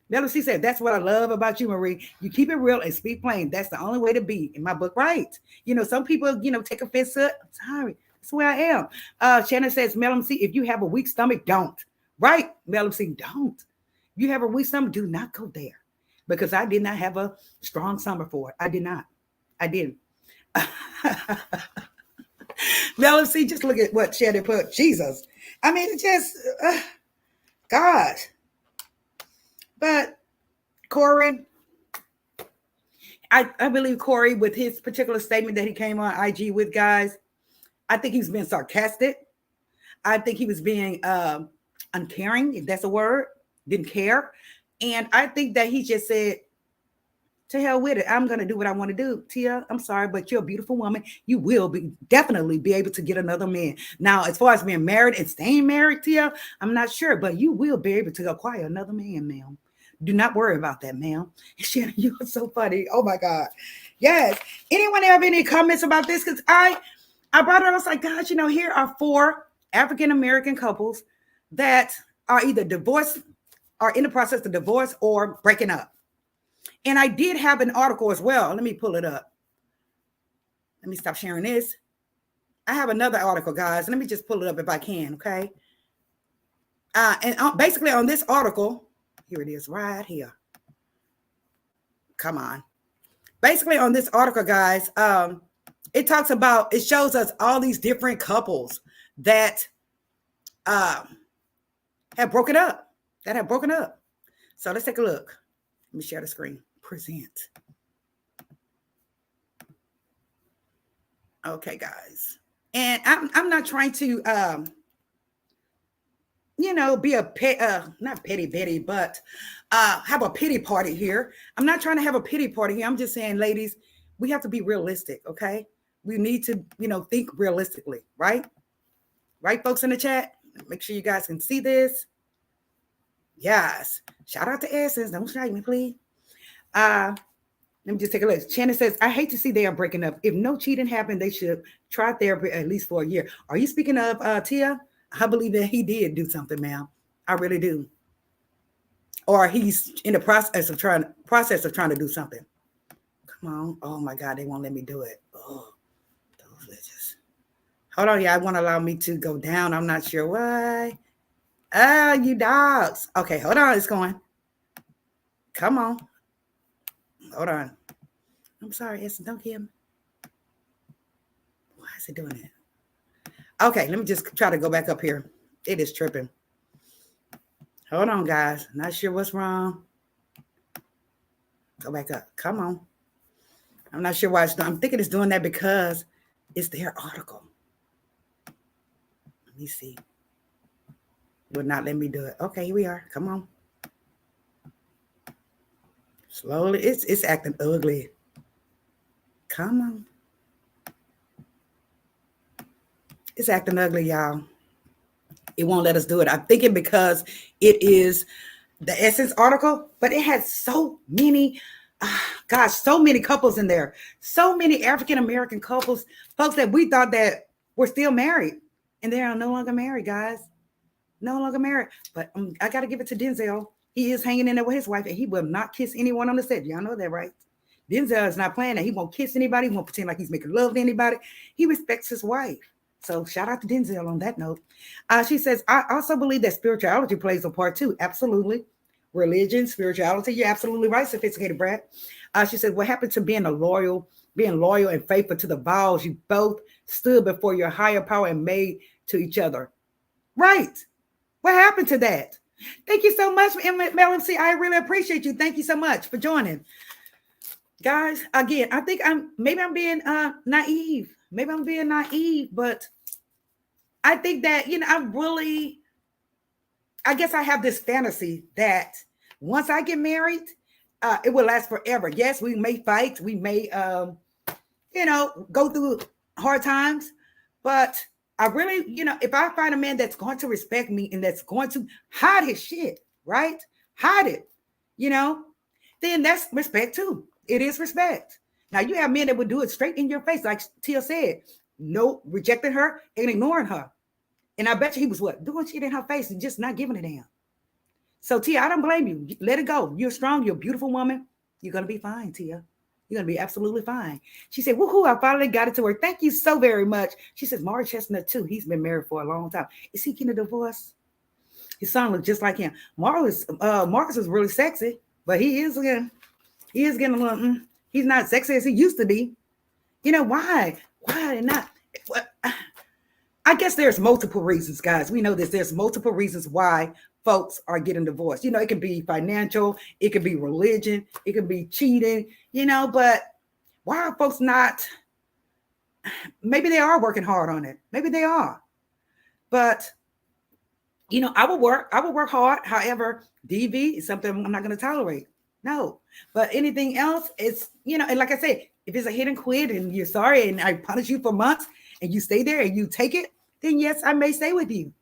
Melody said, that's what I love about you, Marie. You keep it real and speak plain. That's the only way to be in my book. Right. Some people, take offense to it. I'm sorry. That's where I am. Shannon says, Melody, if you have a weak stomach, don't. Right. Melody, don't. If you have a weak stomach, do not go there. Because I did not have a strong stomach for it. I did not. I didn't. Melody, just look at what Shannon put. Jesus. I mean, it just, God. But Corey, I believe Corey, with his particular statement that he came on IG with, guys, I think he was being sarcastic. I think he was being uncaring, if that's a word, didn't care. And I think that he just said, To hell with it. I'm going to do what I want to do. Tia, I'm sorry, but you're a beautiful woman. You will be definitely be able to get another man. Now, as far as being married and staying married, Tia, I'm not sure, but you will be able to acquire another man, ma'am. Do not worry about that, ma'am. Shannon, you are so funny. Oh my God. Yes. Anyone have any comments about this? Because I brought it up. I was like, God, here are 4 African American couples that are either divorced or in the process of divorce or breaking up. And I did have an article as well. Let me pull it up. Let me stop sharing this. I have another article, guys. Let me just pull it up if I can, okay? And basically on this article, here it is right here. Come on. Basically on this article, guys, it shows us all these different couples that have broken up. So let's take a look. Let me share the screen. Present. Okay, guys. And I'm not trying to be a not petty Betty, but have a pity party here. I'm not trying to have a pity party here. I'm just saying, ladies, we have to be realistic, okay? We need to, think realistically, right? Right, folks in the chat? Make sure you guys can see this. Yes. Shout out to Essence. Don't strike me, please. Let me just take a look. Shannon says, I hate to see they are breaking up. If no cheating happened, they should try therapy at least for a year. Are you speaking of Tia? I believe that he did do something, ma'am. I really do. Or he's in the process of trying to do something. Come on. Oh my God, they won't let me do it. Oh, those bitches. Hold on, yeah, I won't allow me to go down. I'm not sure why. You dogs. Okay, hold on, it's going. Come on. Hold on. I'm sorry, Esther, don't kill me. Why is it doing it? Okay, let me just try to go back up here. It is tripping. Hold on, guys. Not sure what's wrong. Go back up. Come on. I'm not sure why it's doing. I'm thinking it's doing that because it's their article. Let me see. Would not let me do it. Okay, here we are. Come on. Slowly. It's acting ugly. Come on. It's acting ugly, y'all. It won't let us do it. I'm thinking because it is the Essence article, but it has so many, so many couples in there. So many African-American couples, folks that we thought that were still married. And they are no longer married, guys. No longer married. But I got to give it to Denzel. He is hanging in there with his wife, and he will not kiss anyone on the set. Y'all know that, right? Denzel is not playing that. He won't kiss anybody. He won't pretend like he's making love to anybody. He respects his wife. So shout out to Denzel on that note. She says, I also believe that spirituality plays a part too. Absolutely. Religion, spirituality. You're absolutely right, sophisticated brat. She said, what happened to being loyal and faithful to the vows you both stood before your higher power and made to each other? Right. What happened to that? Thank you so much, MLMC. I really appreciate you. Thank you so much for joining. Guys, again, I think I'm being naive. Maybe I'm being naive, but I think that, I guess I have this fantasy that once I get married, it will last forever. Yes, we may fight. We may, go through hard times, but I really, if I find a man that's going to respect me and that's going to hide his shit, right? Hide it, then that's respect too. It is respect. Now, you have men that would do it straight in your face, like Tia said. No, rejecting her and ignoring her. And I bet you he was doing shit in her face and just not giving a damn. So, Tia, I don't blame you. Let it go. You're strong. You're a beautiful woman. You're going to be fine, Tia. You're going to be absolutely fine. She said, woohoo, I finally got it to her. Thank you so very much. She says, Mara Chestnut, too. He's been married for a long time. Is he getting a divorce? His son looks just like him. Marcus is really sexy, but he is getting a little, he's not sexy as he used to be. Why? Why not? I guess there's multiple reasons, guys. We know this. There's multiple reasons why folks are getting divorced. It can be financial. It could be religion. It could be cheating, but why are folks not? Maybe they are working hard on it. Maybe they are. But, I will work hard. However, DV is something I'm not going to tolerate. No. But anything else, it's, and like I said, if it's a hit and quit and you're sorry and I punish you for months and you stay there and you take it, then yes, I may stay with you.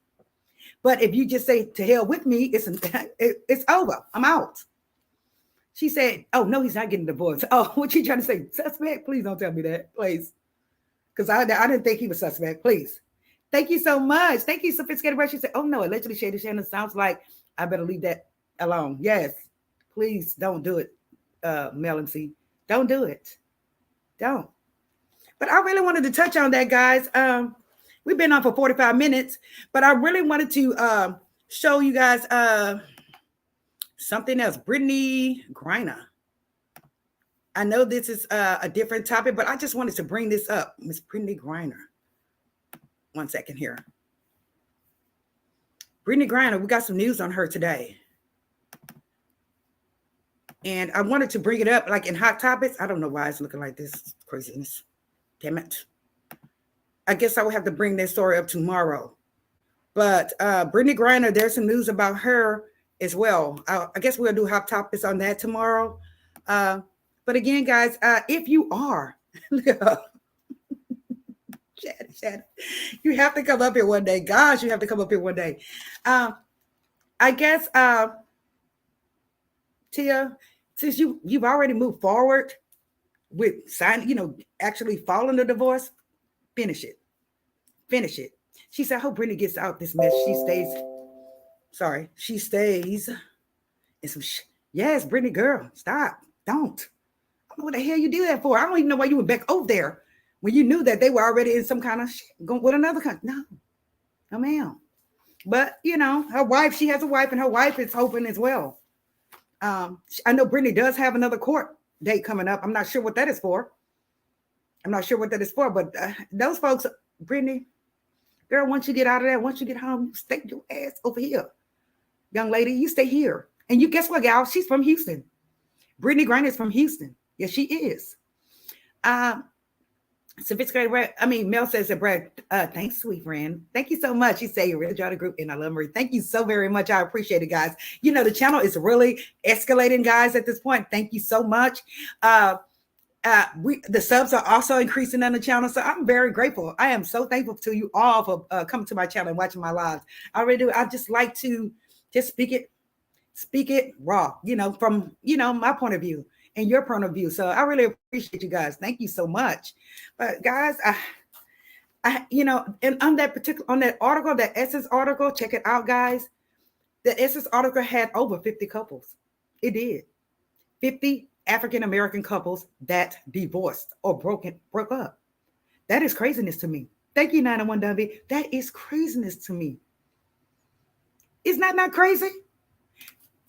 But if you just say to hell with me, it's over. I'm out. She said, "Oh no, he's not getting divorced." Oh, what you trying to say? Suspect? Please don't tell me that, please, because I didn't think he was suspect. Please, thank you so much. Thank you, sophisticated. She said, "Oh no, allegedly Shady Shannon sounds like I better leave that alone." Yes, please don't do it, Mel MC. Don't do it. Don't. But I really wanted to touch on that, guys. We've been on for 45 minutes, but I really wanted to show you guys something else. Brittany Griner. I know this is a different topic, but I just wanted to bring this up. Miss Brittany Griner. One second here. Brittany Griner, we got some news on her today. And I wanted to bring it up like in Hot Topics. I don't know why it's looking like this. Craziness. Damn it. I guess I will have to bring that story up tomorrow. But Brittany Griner, there's some news about her as well. I guess we'll do Hot Topics on that tomorrow. But again, guys, if you are, Chad, you have to come up here one day. Gosh, you have to come up here one day. I guess, Tia, since you've already moved forward with signing, actually filing the divorce, finish it. Finish it. She said, I hope Brittany gets out this mess. She stays in some Yes, Brittany, girl, stop. Don't. I don't know what the hell you do that for. I don't even know why you went back over there when you knew that they were already in some kind of shit going with another country. No, ma'am. But, her wife, she has a wife, and her wife is hoping as well. I know Brittany does have another court date coming up. I'm not sure what that is for. But those folks, Brittany, girl, once you get out of that, once you get home, you stay your ass over here. Young lady, you stay here. And you guess what, gal? She's from Houston. Brittany Griner is from Houston. Yes, she is. Sophisticated, Mel says that, Brad, thanks, sweet friend. Thank you so much. You say you really joined the group, and I love Marie. Thank you so very much. I appreciate it, guys. The channel is really escalating, guys, at this point. Thank you so much. The subs are also increasing on the channel, so I'm very grateful. I am so thankful to you all for coming to my channel and watching my lives. I really do. I just like to just speak it raw, from my point of view and your point of view. So I really appreciate you guys. Thank you so much. But guys, I and on that article, that Essence article, check it out, guys. The Essence article had over 50 couples. It did. 50 African-American couples that divorced or broke up. That is craziness to me. Thank you, 901 W. That is craziness to me. Isn't that not crazy?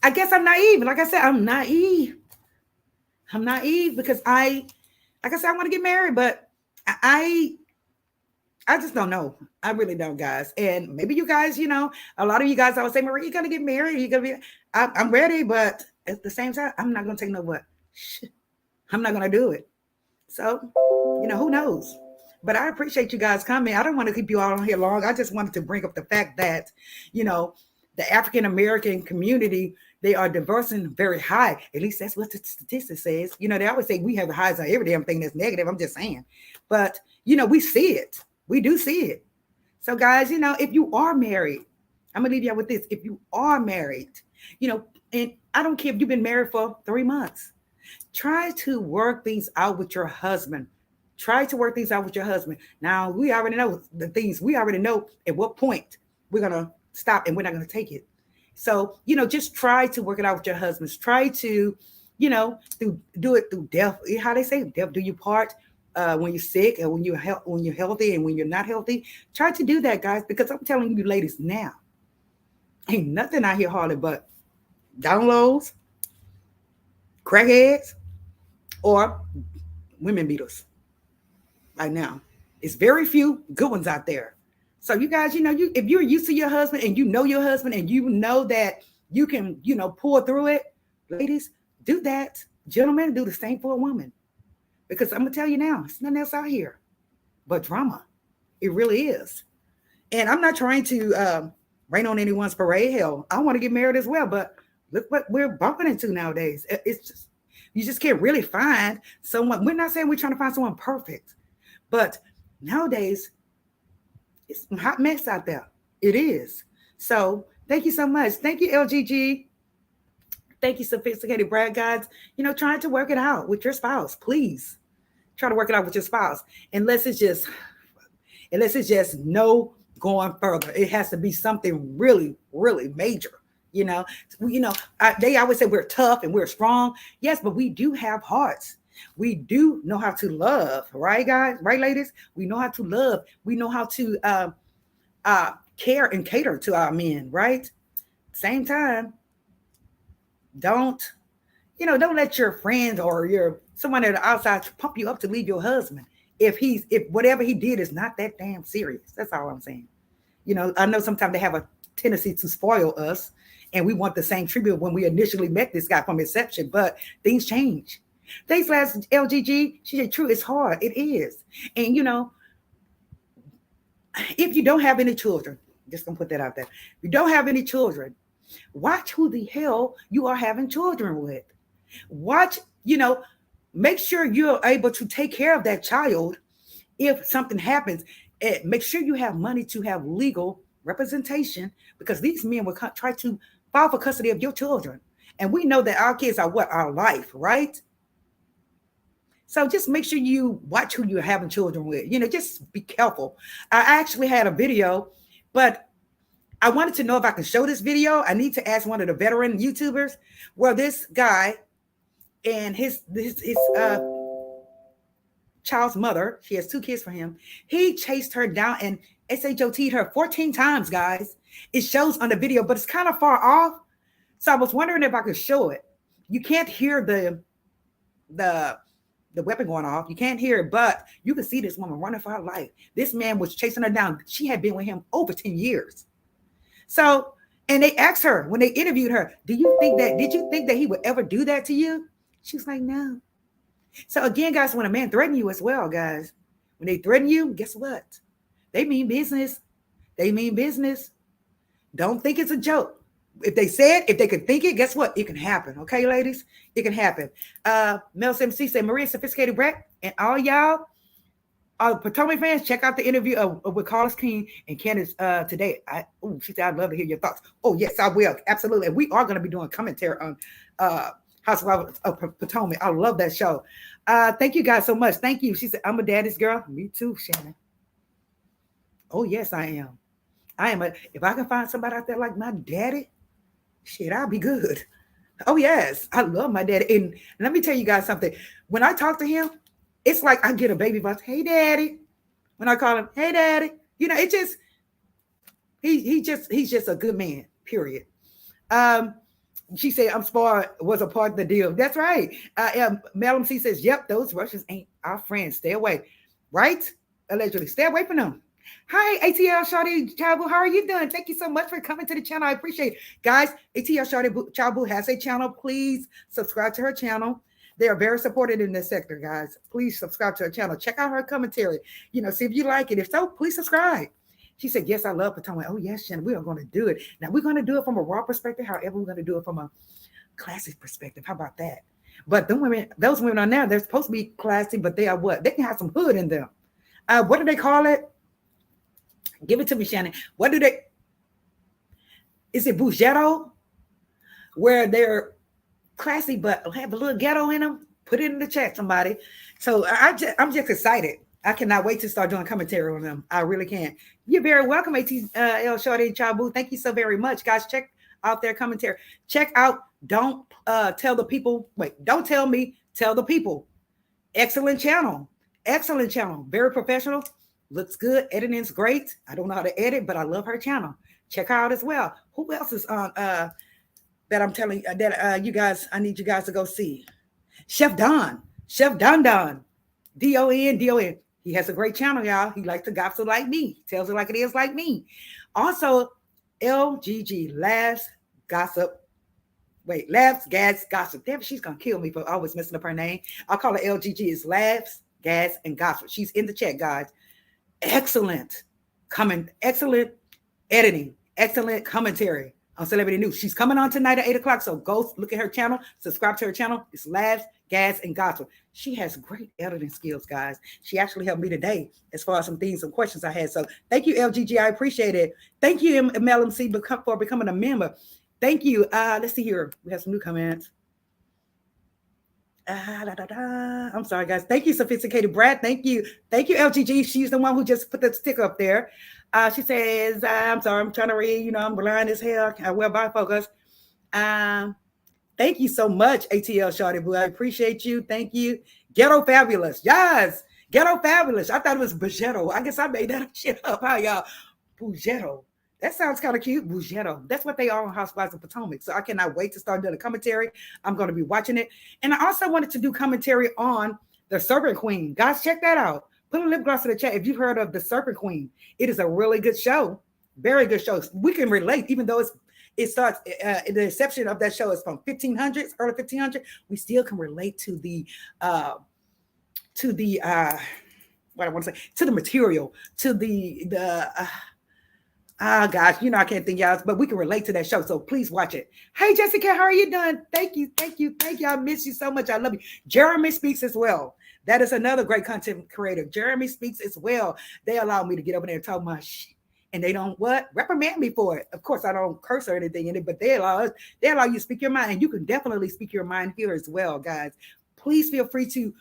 I guess I'm naive. Like I said, I'm naive. Because I want to get married, but I just don't know. I really don't, guys. And maybe you guys, a lot of you guys always say, Marie, you're going to get married. I'm ready, but at the same time, I'm not going to take no what. I'm not going to do it. So, who knows? But I appreciate you guys coming. I don't want to keep you all on here long. I just wanted to bring up the fact that, the African-American community, they are divorcing very high. At least that's what the statistics says. They always say we have the highs on every damn thing that's negative. I'm just saying. But, we see it. We do see it. So, guys, if you are married, I'm going to leave you with this. If you are married, and I don't care if you've been married for 3 months, try to work things out with your husband. Now, we already know the things. We already know at what point we're going to stop and we're not going to take it. So, just try to work it out with your husbands. Try to, do it through death. How they say, death do you part when you're sick and when you're healthy and when you're not healthy. Try to do that, guys, because I'm telling you ladies now, ain't nothing out here hardly but downloads, crackheads, or women beaters. Right now, it's very few good ones out there. So you guys, if you're used to your husband and your husband and that you can, pull through it, ladies, do that. Gentlemen, do the same for a woman. Because I'm going to tell you now, it's nothing else out here but drama. It really is. And I'm not trying to rain on anyone's parade. Hell, I want to get married as well. But Look what we're bumping into nowadays. It's just, you just can't really find someone. We're not saying we're trying to find someone perfect, but nowadays it's a hot mess out there. It is. So thank you so much. Thank you, LGG. Thank you, sophisticated brad guys. Trying to work it out with your spouse. Please try to work it out with your spouse. Unless it's just no going further. It has to be something really, really major. They always say we're tough and we're strong. Yes, but we do have hearts. We do know how to love, right, guys? Right, ladies? We know how to love. We know how to care and cater to our men, right? Same time, don't let your friends or your someone at the outside pump you up to leave your husband if whatever he did is not that damn serious. That's all I'm saying. I know sometimes they have a tendency to spoil us, and we want the same treatment when we initially met this guy from inception, but things change. Thanks, last LGG. She said, true, it's hard. It is. And, if you don't have any children, just going to put that out there. If you don't have any children, watch who the hell you are having children with. Watch, make sure you're able to take care of that child if something happens. Make sure you have money to have legal representation, because these men will try to file for custody of your children. And we know that our kids are our life, right? So just make sure you watch who you're having children with. Just be careful. I actually had a video, but I wanted to know if I can show this video. I need to ask one of the veteran YouTubers. Well, this guy and his child's mother, she has 2 kids for him. He chased her down and SHOT'd her 14 times, guys. It shows on the video, but it's kind of far off. So I was wondering if I could show it. You can't hear the weapon going off. You can't hear it, but you can see this woman running for her life. This man was chasing her down. She had been with him over 10 years. So, and they asked her when they interviewed her, did you think that he would ever do that to you? She was like, no. So again, guys, when a man threatens you as well, guys, when they threaten you, guess what? They mean business. They mean business. Don't think it's a joke. If they could think it, guess what? It can happen. Okay, ladies? It can happen. Mel MC said, Maria, sophisticated brat, and all y'all, Potomac fans, check out the interview with Carlos King and Candace today. She said, I'd love to hear your thoughts. Oh, yes, I will. Absolutely. And we are going to be doing commentary on Housewives of Potomac. I love that show. Thank you guys so much. Thank you. She said, I'm a daddy's girl. Me too, Shannon. Oh, yes, I am. If I can find somebody out there like my daddy, shit, I'll be good. Oh, yes. I love my daddy. And let me tell you guys something. When I talk to him, it's like I get a baby voice. Hey, daddy. When I call him, hey, daddy. It just, he's just a good man, period. She said, I'm spoiled, was a part of the deal. That's right. Mel MC says, yep, those Russians ain't our friends. Stay away. Right? Allegedly. Stay away from them. Hi, ATL Shawty Chabu. How are you doing? Thank you so much for coming to the channel. I appreciate it. Guys, ATL Shawty Chabu has a channel. Please subscribe to her channel. They are very supported in this sector, guys. Please subscribe to her channel. Check out her commentary. See if you like it. If so, please subscribe. She said, yes, I love Potomac. Oh, yes, Shannon, we are going to do it. Now, we're going to do it from a raw perspective. However, we're going to do it from a classy perspective. How about that? But those women are now, they're supposed to be classy, but they are what? They can have some hood in them. What do they call it? Give it to me, Shannon. Is it Bougetto? Where they're classy, but have a little ghetto in them? Put it in the chat, somebody. So I'm just excited. I cannot wait to start doing commentary on them. I really can. You're very welcome, ATL Shorty Chabu. Thank you so very much, guys. Check out their commentary. Check out Don't Tell the People. Wait, Don't Tell Me, Tell the People. Excellent channel. Excellent channel. Very professional. Looks good. Editing's great. I don't know how to edit, but I love her channel. Check her out as well. Who else is on that I'm telling you that you guys, I need you guys to go see? Chef Don. Chef Don. Don. He has a great channel, y'all. He likes to gossip like me. He tells it like it is like me. Also, LGG, Laughs, Gossip. Wait, Laughs, Gas, Gossip. Damn, she's going to kill me for always messing up her name. I'll call her LGG. It's Laughs, Gas, and Gossip. She's in the chat, guys. Excellent. Excellent editing. Excellent commentary. on Celebrity News. She's coming on tonight at 8 o'clock. So go look at her channel, subscribe to her channel. It's Laughs, Gas, and Gospel. She has great editing skills, guys. She actually helped me today as far as some things, some questions I had. So thank you, LGG. I appreciate it. Thank you, MLMC, for becoming a member. Thank you. Let's see here. We have some new comments. I'm sorry, guys. Thank you, Sophisticated Brad. Thank you. Thank you, LGG. She's the one who just put the sticker up there. She says, I'm sorry, I'm trying to read. I'm blind as hell. I will bifocus. Thank you so much, ATL Shorty Boo. I appreciate you. Thank you. Ghetto Fabulous. Yes. Ghetto Fabulous. I thought it was Bugetto. I guess I made that shit up. How y'all? Bugetto. That sounds kind of cute. Bugetto. That's what they are on Housewives of Potomac. So I cannot wait to start doing a commentary. I'm going to be watching it. And I also wanted to do commentary on The Serpent Queen. Guys, check that out. Put a lip gloss in the chat if you've heard of The Serpent Queen. It is a really good show. Very good show. We can relate, even though it starts, the inception of that show is from 1500s, early 1500s. We still can relate to the what I want to say, to the material, to gosh, I can't think y'all, but we can relate to that show. So please watch it. Hey, Jessica, how are you doing? Thank you. I miss you so much. I love you. Jeremy Speaks as well. That is another great content creator. Jeremy Speaks as well. They allow me to get over there and talk my shit. And they don't reprimand me for it. Of course, I don't curse or anything in it, but they allow you to speak your mind. And you can definitely speak your mind here as well, guys. Please feel free to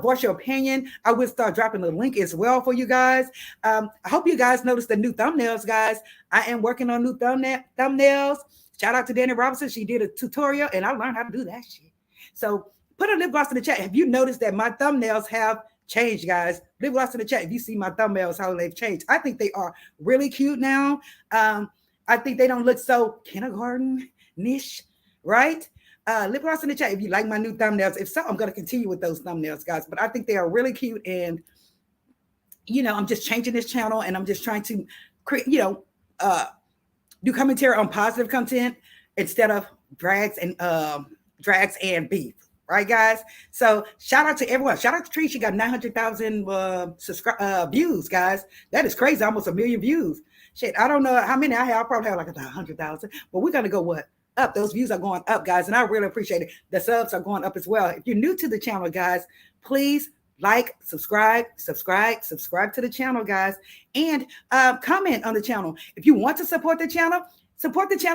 voice your opinion. I will start dropping the link as well for you guys. I hope you guys noticed the new thumbnails, guys. I am working on new thumbnails. Shout out to Danny Robinson. She did a tutorial and I learned how to do that shit. So put a lip gloss in the chat. Have you noticed that my thumbnails have changed, guys? Lip gloss in the chat if you see my thumbnails, how they've changed. I think they are really cute now. I think they don't look so kindergarten-ish, right? Lip gloss in the chat if you like my new thumbnails. If so, I'm going to continue with those thumbnails, guys. But I think they are really cute. And, I'm just changing this channel and I'm just trying to create, do commentary on positive content instead of drags and beef. Right, guys? So shout out to everyone. Shout out to Tracy. She got 900,000 views, guys. That is crazy. Almost 1 million views. Shit, I don't know how many I have. I probably have like 100,000. But we're going to go up. Those views are going up, guys, and I really appreciate it. The subs are going up as well. If you're new to the channel, guys, please like, subscribe to the channel, guys, and comment on the channel. If you want to support the channel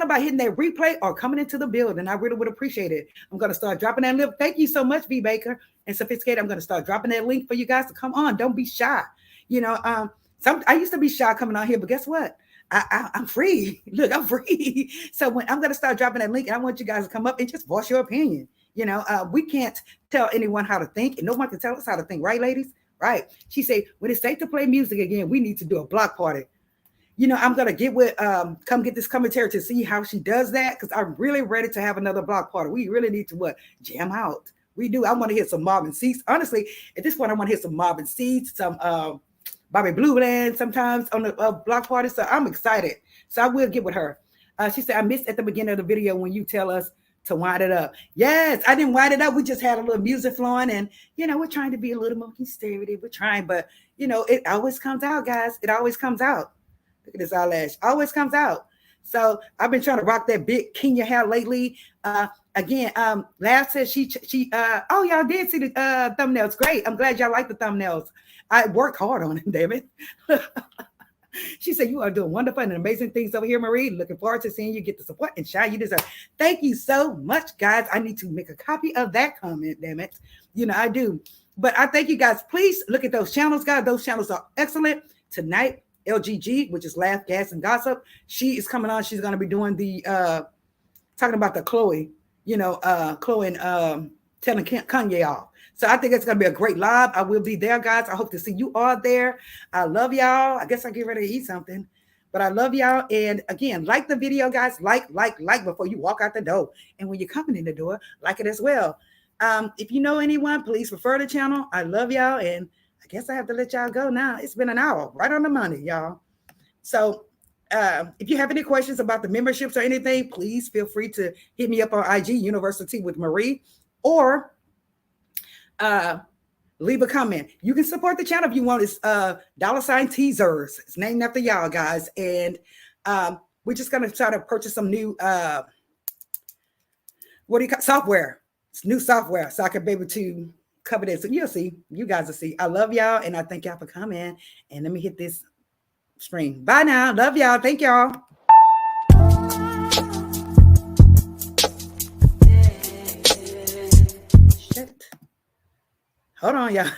by hitting that replay or coming into the building. I really would appreciate it. I'm going to start dropping that link. Thank you so much, V Baker and Sophisticated. I'm going to start dropping that link for you guys to come on. Don't be shy. I used to be shy coming on here, but guess what? I'm free. Look, I'm free. So when I'm going to start dropping that link, and I want you guys to come up and just voice your opinion. We can't tell anyone how to think, and no one can tell us how to think, right, ladies? Right. She said, when it's safe to play music again, we need to do a block party. I'm going to get with, come get this commentary to see how she does that, because I'm really ready to have another block party. We really need to jam out. We do. I want to hear some Marvin Seeds. Honestly, at this point, I want to hear some Marvin Seeds, some Bobby Blue Land sometimes on the block party. So I'm excited. So I will get with her. She said, I missed at the beginning of the video when you tell us to wind it up. Yes, I didn't wind it up. We just had a little music flowing and, we're trying to be a little more conservative. We're trying, but, it always comes out, guys. It always comes out. Look at this eyelash. Always comes out. So I've been trying to rock that big Kenya hair lately. Again, Laugh says oh, y'all did see the thumbnails. Great. I'm glad y'all like the thumbnails. I worked hard on it, damn it. She said, you are doing wonderful and amazing things over here, Marie. Looking forward to seeing you get the support and shine you deserve. Thank you so much, guys. I need to make a copy of that comment, damn it. I do. But I thank you guys. Please look at those channels, guys. Those channels are excellent. Tonight, LGG, which is Laugh, Gas, and Gossip. She is coming on. She's going to be doing the, talking about the Chloe, Chloe and telling Kanye off. So I think it's going to be a great live. I will be there, guys. I hope to see you all there. I love y'all. I guess I get ready to eat something, but I love y'all. And again, like the video, guys. Like before you walk out the door. And when you're coming in the door, like it as well. If you know anyone, please refer the channel. I love y'all. And I guess I have to let y'all go now. It's been an hour, right on the money, y'all. So if you have any questions about the memberships or anything, please feel free to hit me up on IG, University with Marie, or leave a comment. You can support the channel if you want. It's $sign teasers. It's named after y'all, guys. And we're just gonna try to purchase some new what do you call software? It's new software, so I can be able to cover this. So you'll see, you guys will see. I love y'all, and I thank y'all for coming. And let me hit this screen. Bye now. Love y'all. Thank y'all. Shit. Hold on, y'all.